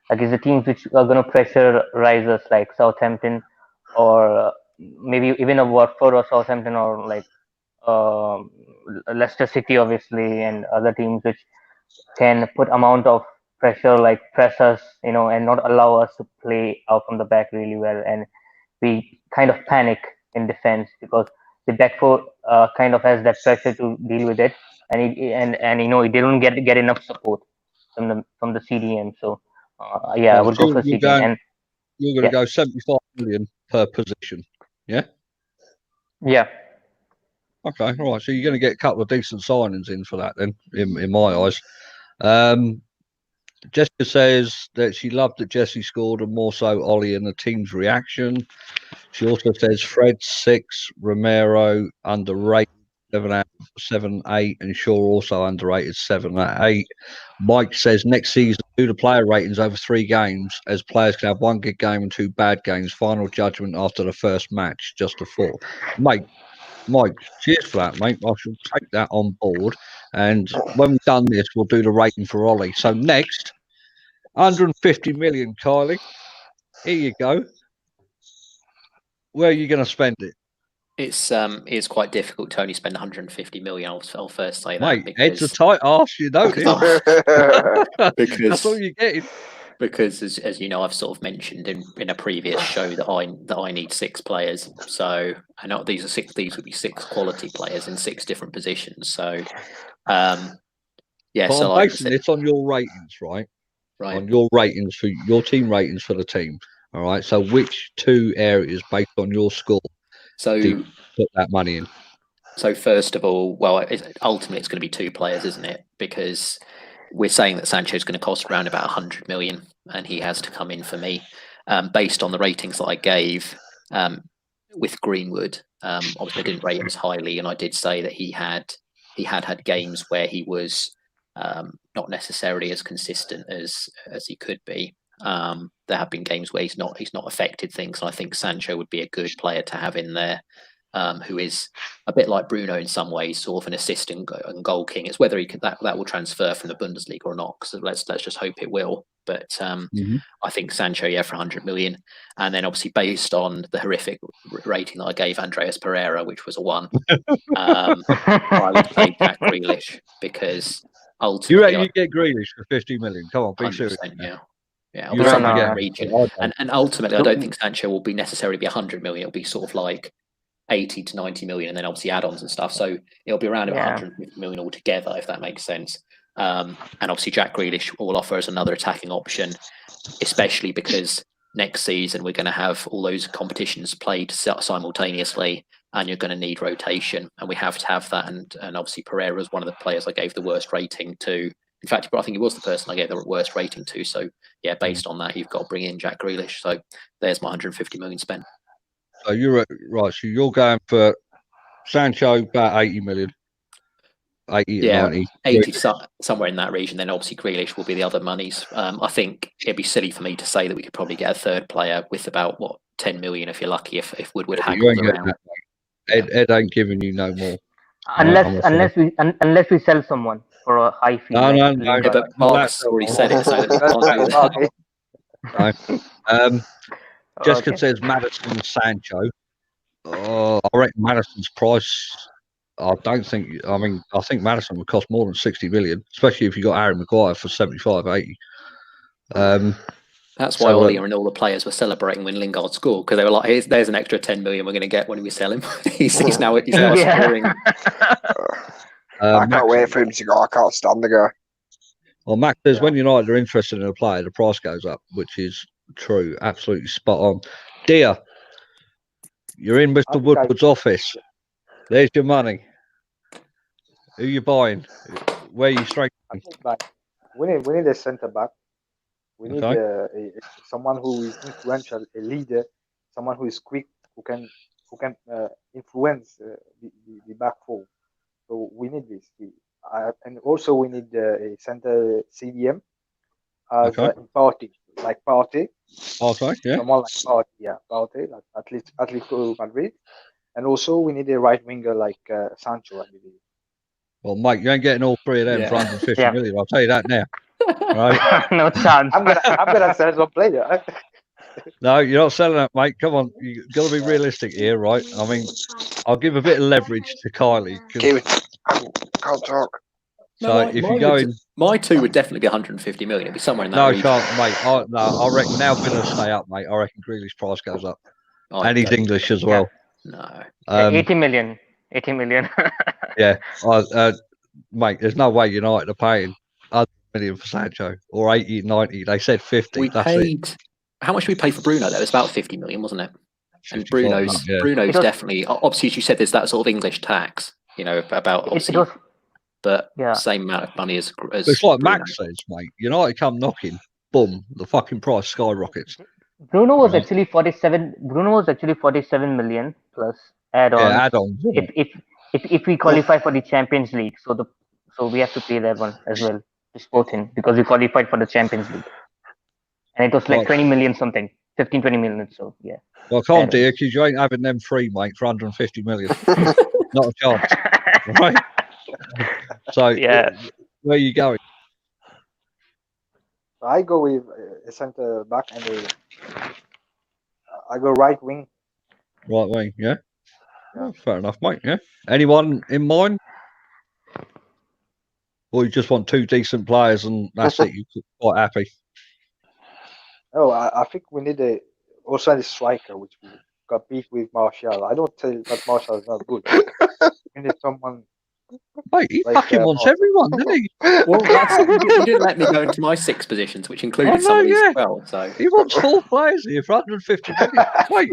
against the teams which are going to pressure risers like Southampton, or maybe even a Watford or Southampton, or like Leicester City obviously, and other teams which can put amount of pressure, like press us, and not allow us to play out from the back really well, and we kind of panic in defense because the back four kind of has that pressure to deal with it, and they don't get enough support from the CDM. So I would go for CDM. And you're going to go 75 million per position, yeah? Yeah. Okay, all right. So you're going to get a couple of decent signings in for that then, in my eyes. Jessica says that she loved that Jesse scored, and more so Ollie and the team's reaction. She also says Fred 6, Romero underrated 7, 8, and Shaw also underrated 7, 8. Mike says next season do the player ratings over 3 games, as players can have 1 good game and 2 bad games. Final judgment after the first match, just a thought. Mike, cheers for that, mate. I shall take that on board. And when we've done this, we'll do the rating for Ollie. So next, 150 million, Kylie. Here you go. Where are you going to spend it? It's quite difficult to only spend 150 million. I'll first say that. Mate, heads are tight arse, you know. Because that's all you're getting. because as you know, I've sort of mentioned in a previous show that I need 6 players. So I know these would be 6 quality players in 6 different positions. So yeah, but so I'm basing this on your ratings, right? Right. On your ratings for your team ratings for the team. All right. So which 2 areas based on your score do you put that money in? So first of all, well, ultimately it's going to be 2 players, isn't it? Because we're saying that Sancho is going to cost around about 100 million, and he has to come in for me, based on the ratings that I gave with Greenwood. Obviously, I didn't rate him as highly, and I did say that he had games where he was not necessarily as consistent as he could be. There have been games where he's not affected things, and I think Sancho would be a good player to have in there. Who is a bit like Bruno in some ways, sort of an assist and goal king. It's whether he could that will transfer from the Bundesliga or not. So let's just hope it will. But I think Sancho, for 100 million, and then obviously based on the horrific rating that I gave Andreas Pereira, which was a 1, I would say Jack Grealish, because ultimately you get Grealish for 50 million. Come on, be serious. Yeah, it'll be something in that region. And ultimately, I don't think Sancho will be necessarily be 100 million. It'll be sort of like 80 to 90 million, and then obviously add-ons and stuff. So it'll be around about 150 million altogether, if that makes sense. And obviously Jack Grealish will offer us another attacking option, especially because next season we're going to have all those competitions played simultaneously, and you're going to need rotation, and we have to have that. And obviously Pereira is one of the players I gave the worst rating to. In fact, I think he was the person I gave the worst rating to. So yeah, based on that, you've got to bring in Jack Grealish. So there's my 150 million spent. So you're right. So you're going for Sancho about 80 million. 80 to 90. 80 somewhere in that region. Then obviously Grealish will be the other monies. I think it'd be silly for me to say that we could probably get a third player with about 10 million if you're lucky. If Woodward haggles around. Ed ain't giving you no more. Unless we sell someone for a high fee. No. Yeah, but Mark's already said it, so that can't do that. Jessica says Maddison Sancho. I reckon Maddison's price. I think Maddison would cost more than 60 million, especially if you got Harry Maguire for 75, 80. That's why Ollie and all the players were celebrating when Lingard scored, because they were like, "There's an extra 10 million we're going to get when we sell him." he's now scoring. I can't wait for him to go. I can't stand the guy. Well, Max says when United are interested in a player, the price goes up, which is true, absolutely spot on. Dear, you're in Mr. Woodward's office. There's your money. Who you buying? Where are you strengthening? We need a centre back. We need someone who is influential, a leader, someone who is quick, who can influence the back four. So we need this. And also we need a centre CDM as Partey, like Partey. Okay, yeah. Someone like Partey, Partey, like Atletico Madrid. And also we need a right winger like Sancho, I believe. Well, Mike, you ain't getting all 3 of them for 150 million. I'll tell you that now. Right? No chance. I'm gonna sell some player. No, you're not selling that, mate. Come on, you got to be realistic here, right? I mean, I'll give a bit of leverage to Kylie. I can't talk. So if you're going, my 2 would definitely be 150 million. It'd be somewhere in that region. No, can't, mate. I reckon now Villa's stay up, mate. I reckon Grealish price goes up, and he's English as well. No, 80 million. 80 million. Yeah, mate. There's no way United are paying 100 million for Sancho or 80, 90. They said 50. We paid. How much did we pay for Bruno? Though it was about 50 million, wasn't it? And Bruno's definitely. Obviously, as you said, there's that sort of English tax. About obviously. But same amount of money as it's like Bruno. Max says, mate. United come knocking, boom, the fucking price skyrockets. Bruno was actually 47. Bruno was actually 47 million plus add-on. Yeah, add-on. If we qualify for the Champions League, so we have to pay that one as well to Sporting because we qualified for the Champions League, and it was like 20 million something, 15, 20 million. So yeah. Well, I can't, dear, because you ain't having them free, mate, for 150 million. Not a chance, right? So where are you going? I go with a centre back and I go right wing. Right wing, yeah. Fair enough, mate. Yeah. Anyone in mind? Or you just want 2 decent players and that's it? You're quite happy. No, I think we need also a striker, which we got beef with Martial. I don't tell that Martial is not good. We need someone. Wait, he like, fucking wants everyone, didn't he? Well, you didn't let me go into my 6 positions, which included some of these as well. So he wants 4 players here for 150 million. Wait,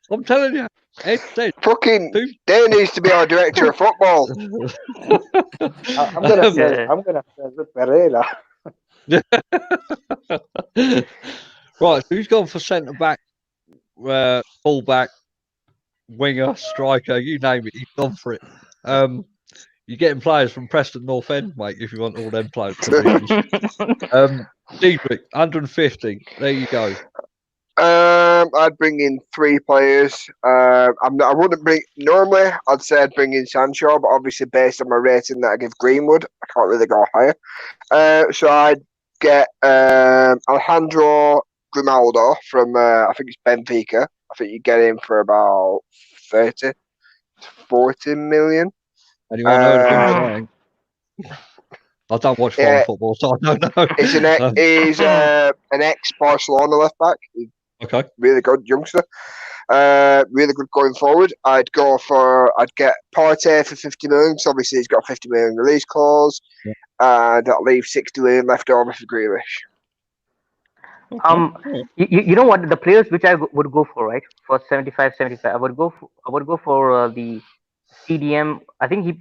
I'm telling you, Ed said, fucking there needs to be our director of football. I'm gonna say Pereira. Right, so who's gone for centre back, full back, winger, striker, you name it, he's gone for it. You're getting players from Preston North End, mate, if you want all them players. Diedrich, 150. There you go. I'd bring in 3 players. I wouldn't bring. Normally, I'd say I'd bring in Sancho, but obviously, based on my rating that I give Greenwood, I can't really go higher. So I'd get Alejandro Grimaldo from I think it's Benfica. I think you get him for about 30 to 40 million. Anyone heard of him? I don't watch foreign football, so I don't know. He's an ex-Barcelona left back. Okay. Really good youngster. Really good going forward. I'd get Partey for 50 million. So obviously he's got a 50 million release clause, and that'll leave 60 million left over for Grealish. You know what, the players which I would go for, right, for 75, I would go for the CDM. I think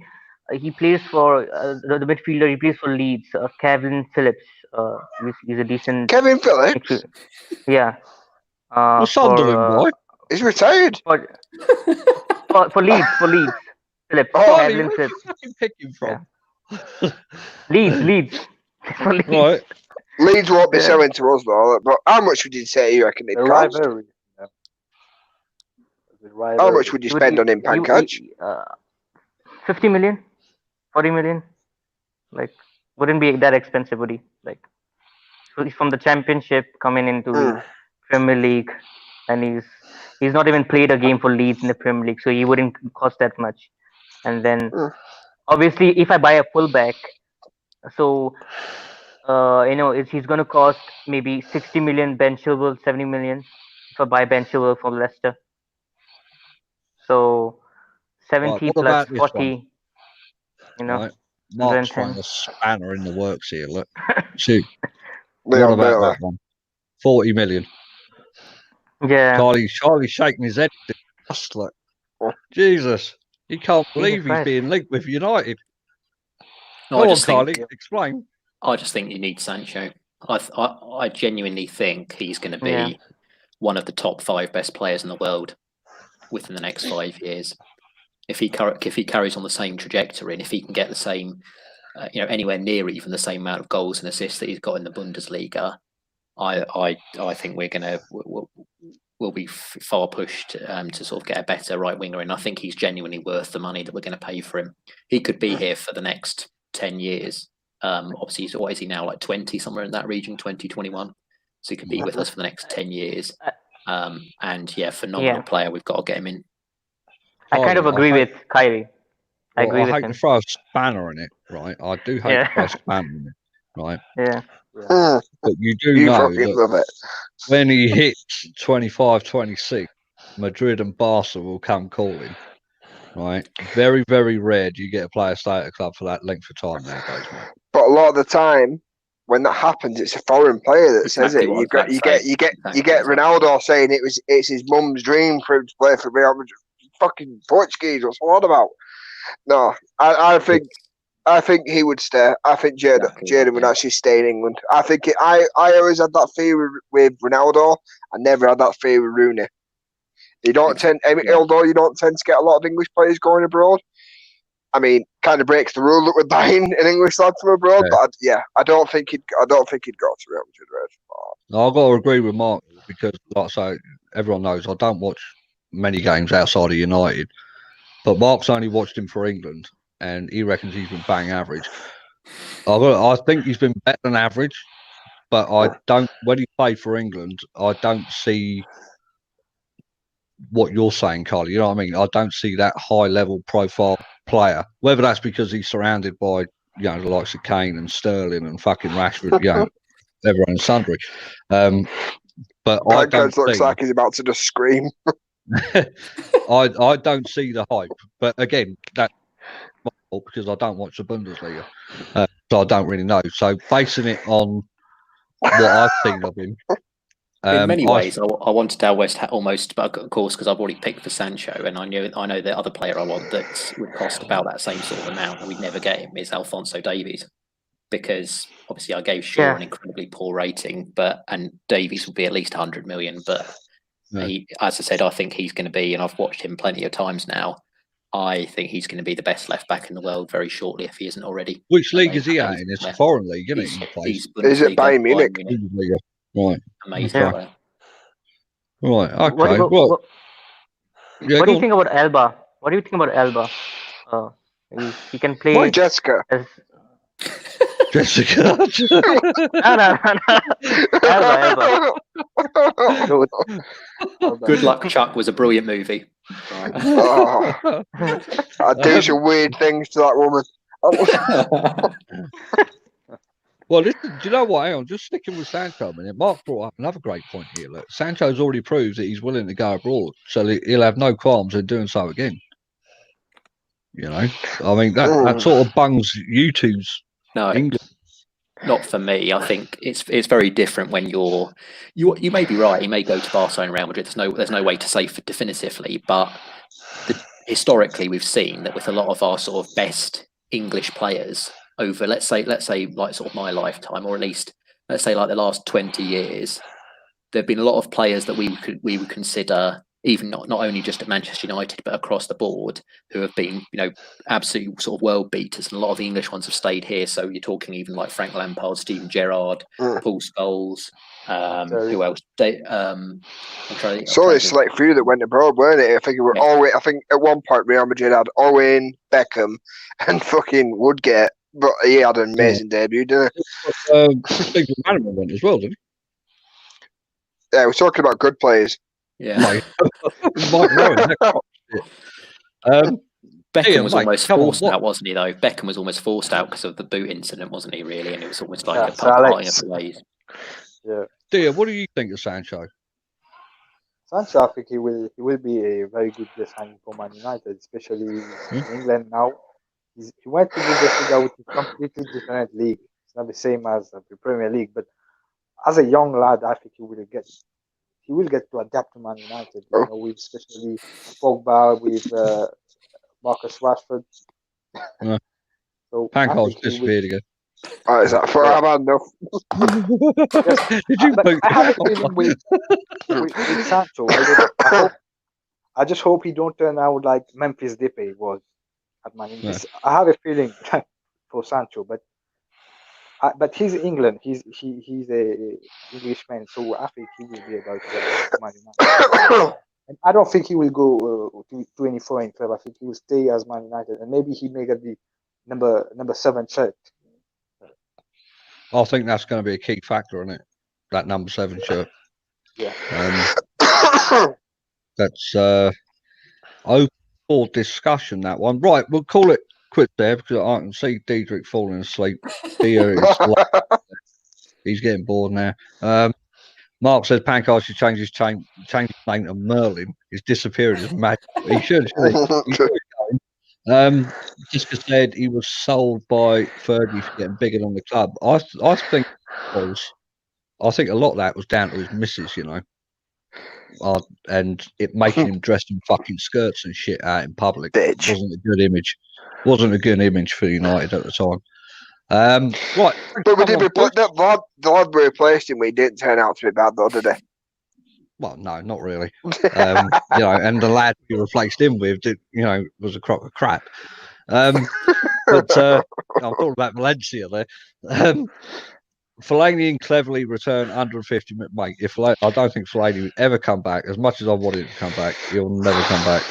he plays for the midfielder. He plays for Leeds. Kevin Phillips. He's a decent. Kevin Phillips. Yeah. Sunderland boy. He's retired. For Leeds. Phillips. Oh, Kevin where Phillips. did you fucking pick him from? Yeah. Leeds. For Leeds. Right. Leeds won't be selling to us though. But how much would you say you reckon it cost? How much would you spend on him, Pankaj? 50 million, 40 million. Like, wouldn't be that expensive, would he? Like, so he's from the Championship coming into the Premier League, and he's not even played a game for Leeds in the Premier League, so he wouldn't cost that much. And then, obviously, if I buy a fullback, so he's going to cost maybe 60 million. Ben Chilwell 70 million. If I buy Ben Chilwell from Leicester, so 70 plus 40. Right. Mark's throwing a spanner in the works here. Look, shoot. What about that one? 40 million. Yeah. Charlie's shaking his head. Just like, Jesus, he can't believe he's being linked with United. No, Carly, explain. I just think you need Sancho. I genuinely think he's going to be one of the top 5 best players in the world within the next 5 years. If he carries on the same trajectory, and if he can get the same, anywhere near even the same amount of goals and assists that he's got in the Bundesliga, I think we'll be far pushed to sort of get a better right winger, and I think he's genuinely worth the money that we're going to pay for him. He could be here for the next 10 years. Obviously, what is he now, like 20, somewhere in that region, 20, 21? So he could be with us for the next 10 years. Phenomenal player. We've got to get him in. I kind of agree with Kyrie. I agree with him. I hate to throw a spanner in it, right? I do hate to throw a spanner in it, right? Yeah. But you do know that when he hits 25, 26, Madrid and Barca will come calling, right? Very, very rare do you get a player stay at a club for that length of time nowadays, mate. But a lot of the time, when that happens, it's a foreign player that says it. You get Ronaldo saying it's his mum's dream for him to play for Real Madrid. Fucking Portuguese, what's all about? No, I think he would stay. I think Jaden would actually stay in England. I think I always had that fear with Ronaldo. I never had that fear with Rooney. Although you don't tend to get a lot of English players going abroad. I mean, kind of breaks the rule that we're buying an English lad from abroad. But I don't think he'd go to Real Madrid. No, I've got to agree with Mark because, like I say, everyone knows I don't watch many games outside of United, but Mark's only watched him for England, and he reckons he's been bang average. I think he's been better than average, but when he played for England, I don't see what you're saying, Carly. You know what I mean? I don't see that high level profile player. Whether that's because he's surrounded by the likes of Kane and Sterling and fucking Rashford, everyone and sundry. but I don't looks like he's about to just scream. I don't see the hype, but again, that's my fault because I don't watch the Bundesliga, so I don't really know. So basing it on what I've seen of him, in many ways, I wanted Al West almost, but of course, because I've already picked for Sancho, and I know the other player I want that would cost about that same sort of amount, and we'd never get him, is Alphonso Davies, because obviously I gave Shaw an incredibly poor rating, and Davies will be at least 100 million, but he, as I said, I think he's going to be, and I've watched him plenty of times now. I think he's going to be the best left back in the world very shortly if he isn't already. Which league is he at? In it's a foreign league, isn't it? Is it Bayern Munich? Right. Amazing. Okay. Right. Okay. What do you think about Alba? What do you think about Alba? He can play. Why Jessica? Jessica. No. Alba. Good Luck Chuck was a brilliant movie. I do some weird things to that woman. Well, do you know what? Hang on, just sticking with Sancho a minute. Mark brought up another great point here. Look, Sancho's already proved that he's willing to go abroad, so he'll have no qualms in doing so again. You know, I mean that sort of bungs YouTube's English. Not for me. I think it's very different when you may be right. He may go to Barcelona and Real Madrid. There's no way to say definitively, but historically we've seen that with a lot of our sort of best English players over let's say like sort of my lifetime, or at least let's say like the last 20 years, there've been a lot of players that we would consider, even not only just at Manchester United but across the board, who have been, you know, absolute sort of world beaters, and a lot of the English ones have stayed here. So you're talking even like Frank Lampard, Steven Gerrard, Paul Scholes, who else? Sorry, select few that went abroad, weren't it? I think it were I think at one point Real Madrid had Owen, Beckham, and fucking Woodgate, but he had an amazing debut, didn't he? Management went as well, didn't he? Yeah, we're talking about good players. Yeah. Beckham was almost forced out, wasn't he, though? Beckham was almost forced out because of the boot incident, wasn't he, really? And it was almost like a parting of the ways. Yeah. Dear, what do you think of Sancho? Sancho, I think he will be a very good signing for Man United, especially in England now. He went to Bundesliga, which is a completely different league. It's not the same as the Premier League, but as a young lad, I think he will get to adapt to Man United. You know, with especially Pogba, with Marcus Rashford. So Pankow's disappeared again. Is that for Ahmad? No. Did you? I have a feeling with Sancho. I just hope he don't turn out like Memphis Depay was at Man United. I have a feeling for Sancho, but he's England. He's a Englishman, so I think he will be about to Man United. And I don't think he will go to any foreign club. I think he will stay as Man United, and maybe he may get the number 7 shirt. I think that's going to be a key factor, isn't it? That number 7 shirt. Yeah. That's open for discussion, that one. Right, we'll call it quits there because I can see Diedrich falling asleep. He's getting bored now. Mark says Pankar should change his name to Merlin. He's disappeared as magic. He should. Jessica said he was sold by Fergie for getting bigger than the club. I think a lot of that was down to his missus, you know, and it making him dress in fucking skirts and shit out in public. Bitch. Wasn't a good image. Wasn't a good image for United at the time. Right, but we did replace that the lad we replaced him. We didn't turn out to be bad though, did he? Well, no, not really. You know, and the lad you replaced him with, was a crock of crap. But I'm talking about Valencia there. Fellaini and Cleverley return 150. Mate, I don't think Fellaini would ever come back. As much as I wanted to come back, he'll never come back.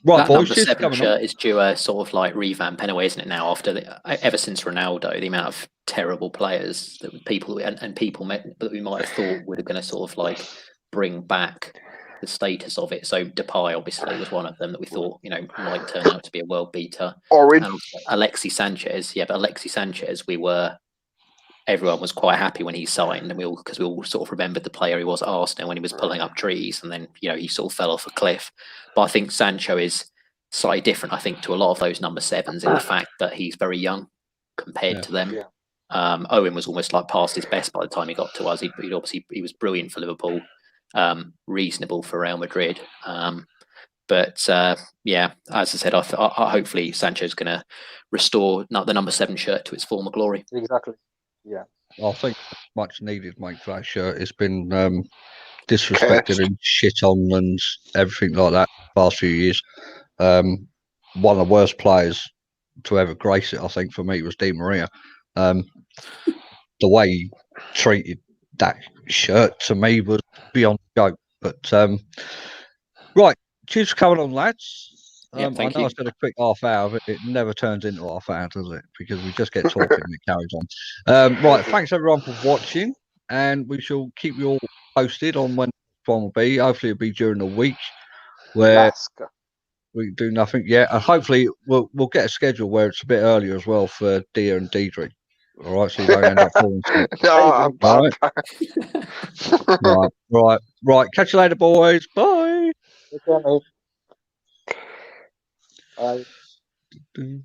Right, that boys, number 7 shirt is due a sort of like revamp anyway, isn't it? Now, ever since Ronaldo, the amount of terrible players that people that we might have thought were going to sort of like bring back the status of it. So Depay obviously was one of them that we thought, you know, might turn out to be a world beater. Orange. Alexis Sanchez, but Alexis Sanchez, we were everyone was quite happy when he signed, and because we all sort of remembered the player he was at Arsenal when he was pulling up trees, and then he sort of fell off a cliff. But I think Sancho is slightly different, I think, to a lot of those number 7s in the fact that he's very young compared to them. Owen was almost like past his best by the time he got to us. He was brilliant for Liverpool, reasonable for Real Madrid. But as I said, I hopefully Sancho's going to restore the number 7 shirt to its former glory. Exactly. Yeah. I think much needed, mate, for that shirt. It's been disrespected and shit on and everything like that the past few years. One of the worst players to ever grace it, I think, for me, was Di Maria. The way he treated that shirt to me was beyond joke. But right, cheers for coming on, lads. I know I said a quick half hour, but it never turns into half hour, does it? Because we just get talking and it carries on. Right, thanks everyone for watching, and we shall keep you all posted on when one will be. Hopefully it'll be during the week where we do nothing yet, and hopefully we'll get a schedule where it's a bit earlier as well for Dia and Deidre. All right, so you don't end up falling asleep. Right. Catch you later, boys. Bye. Okay, mate. Bye.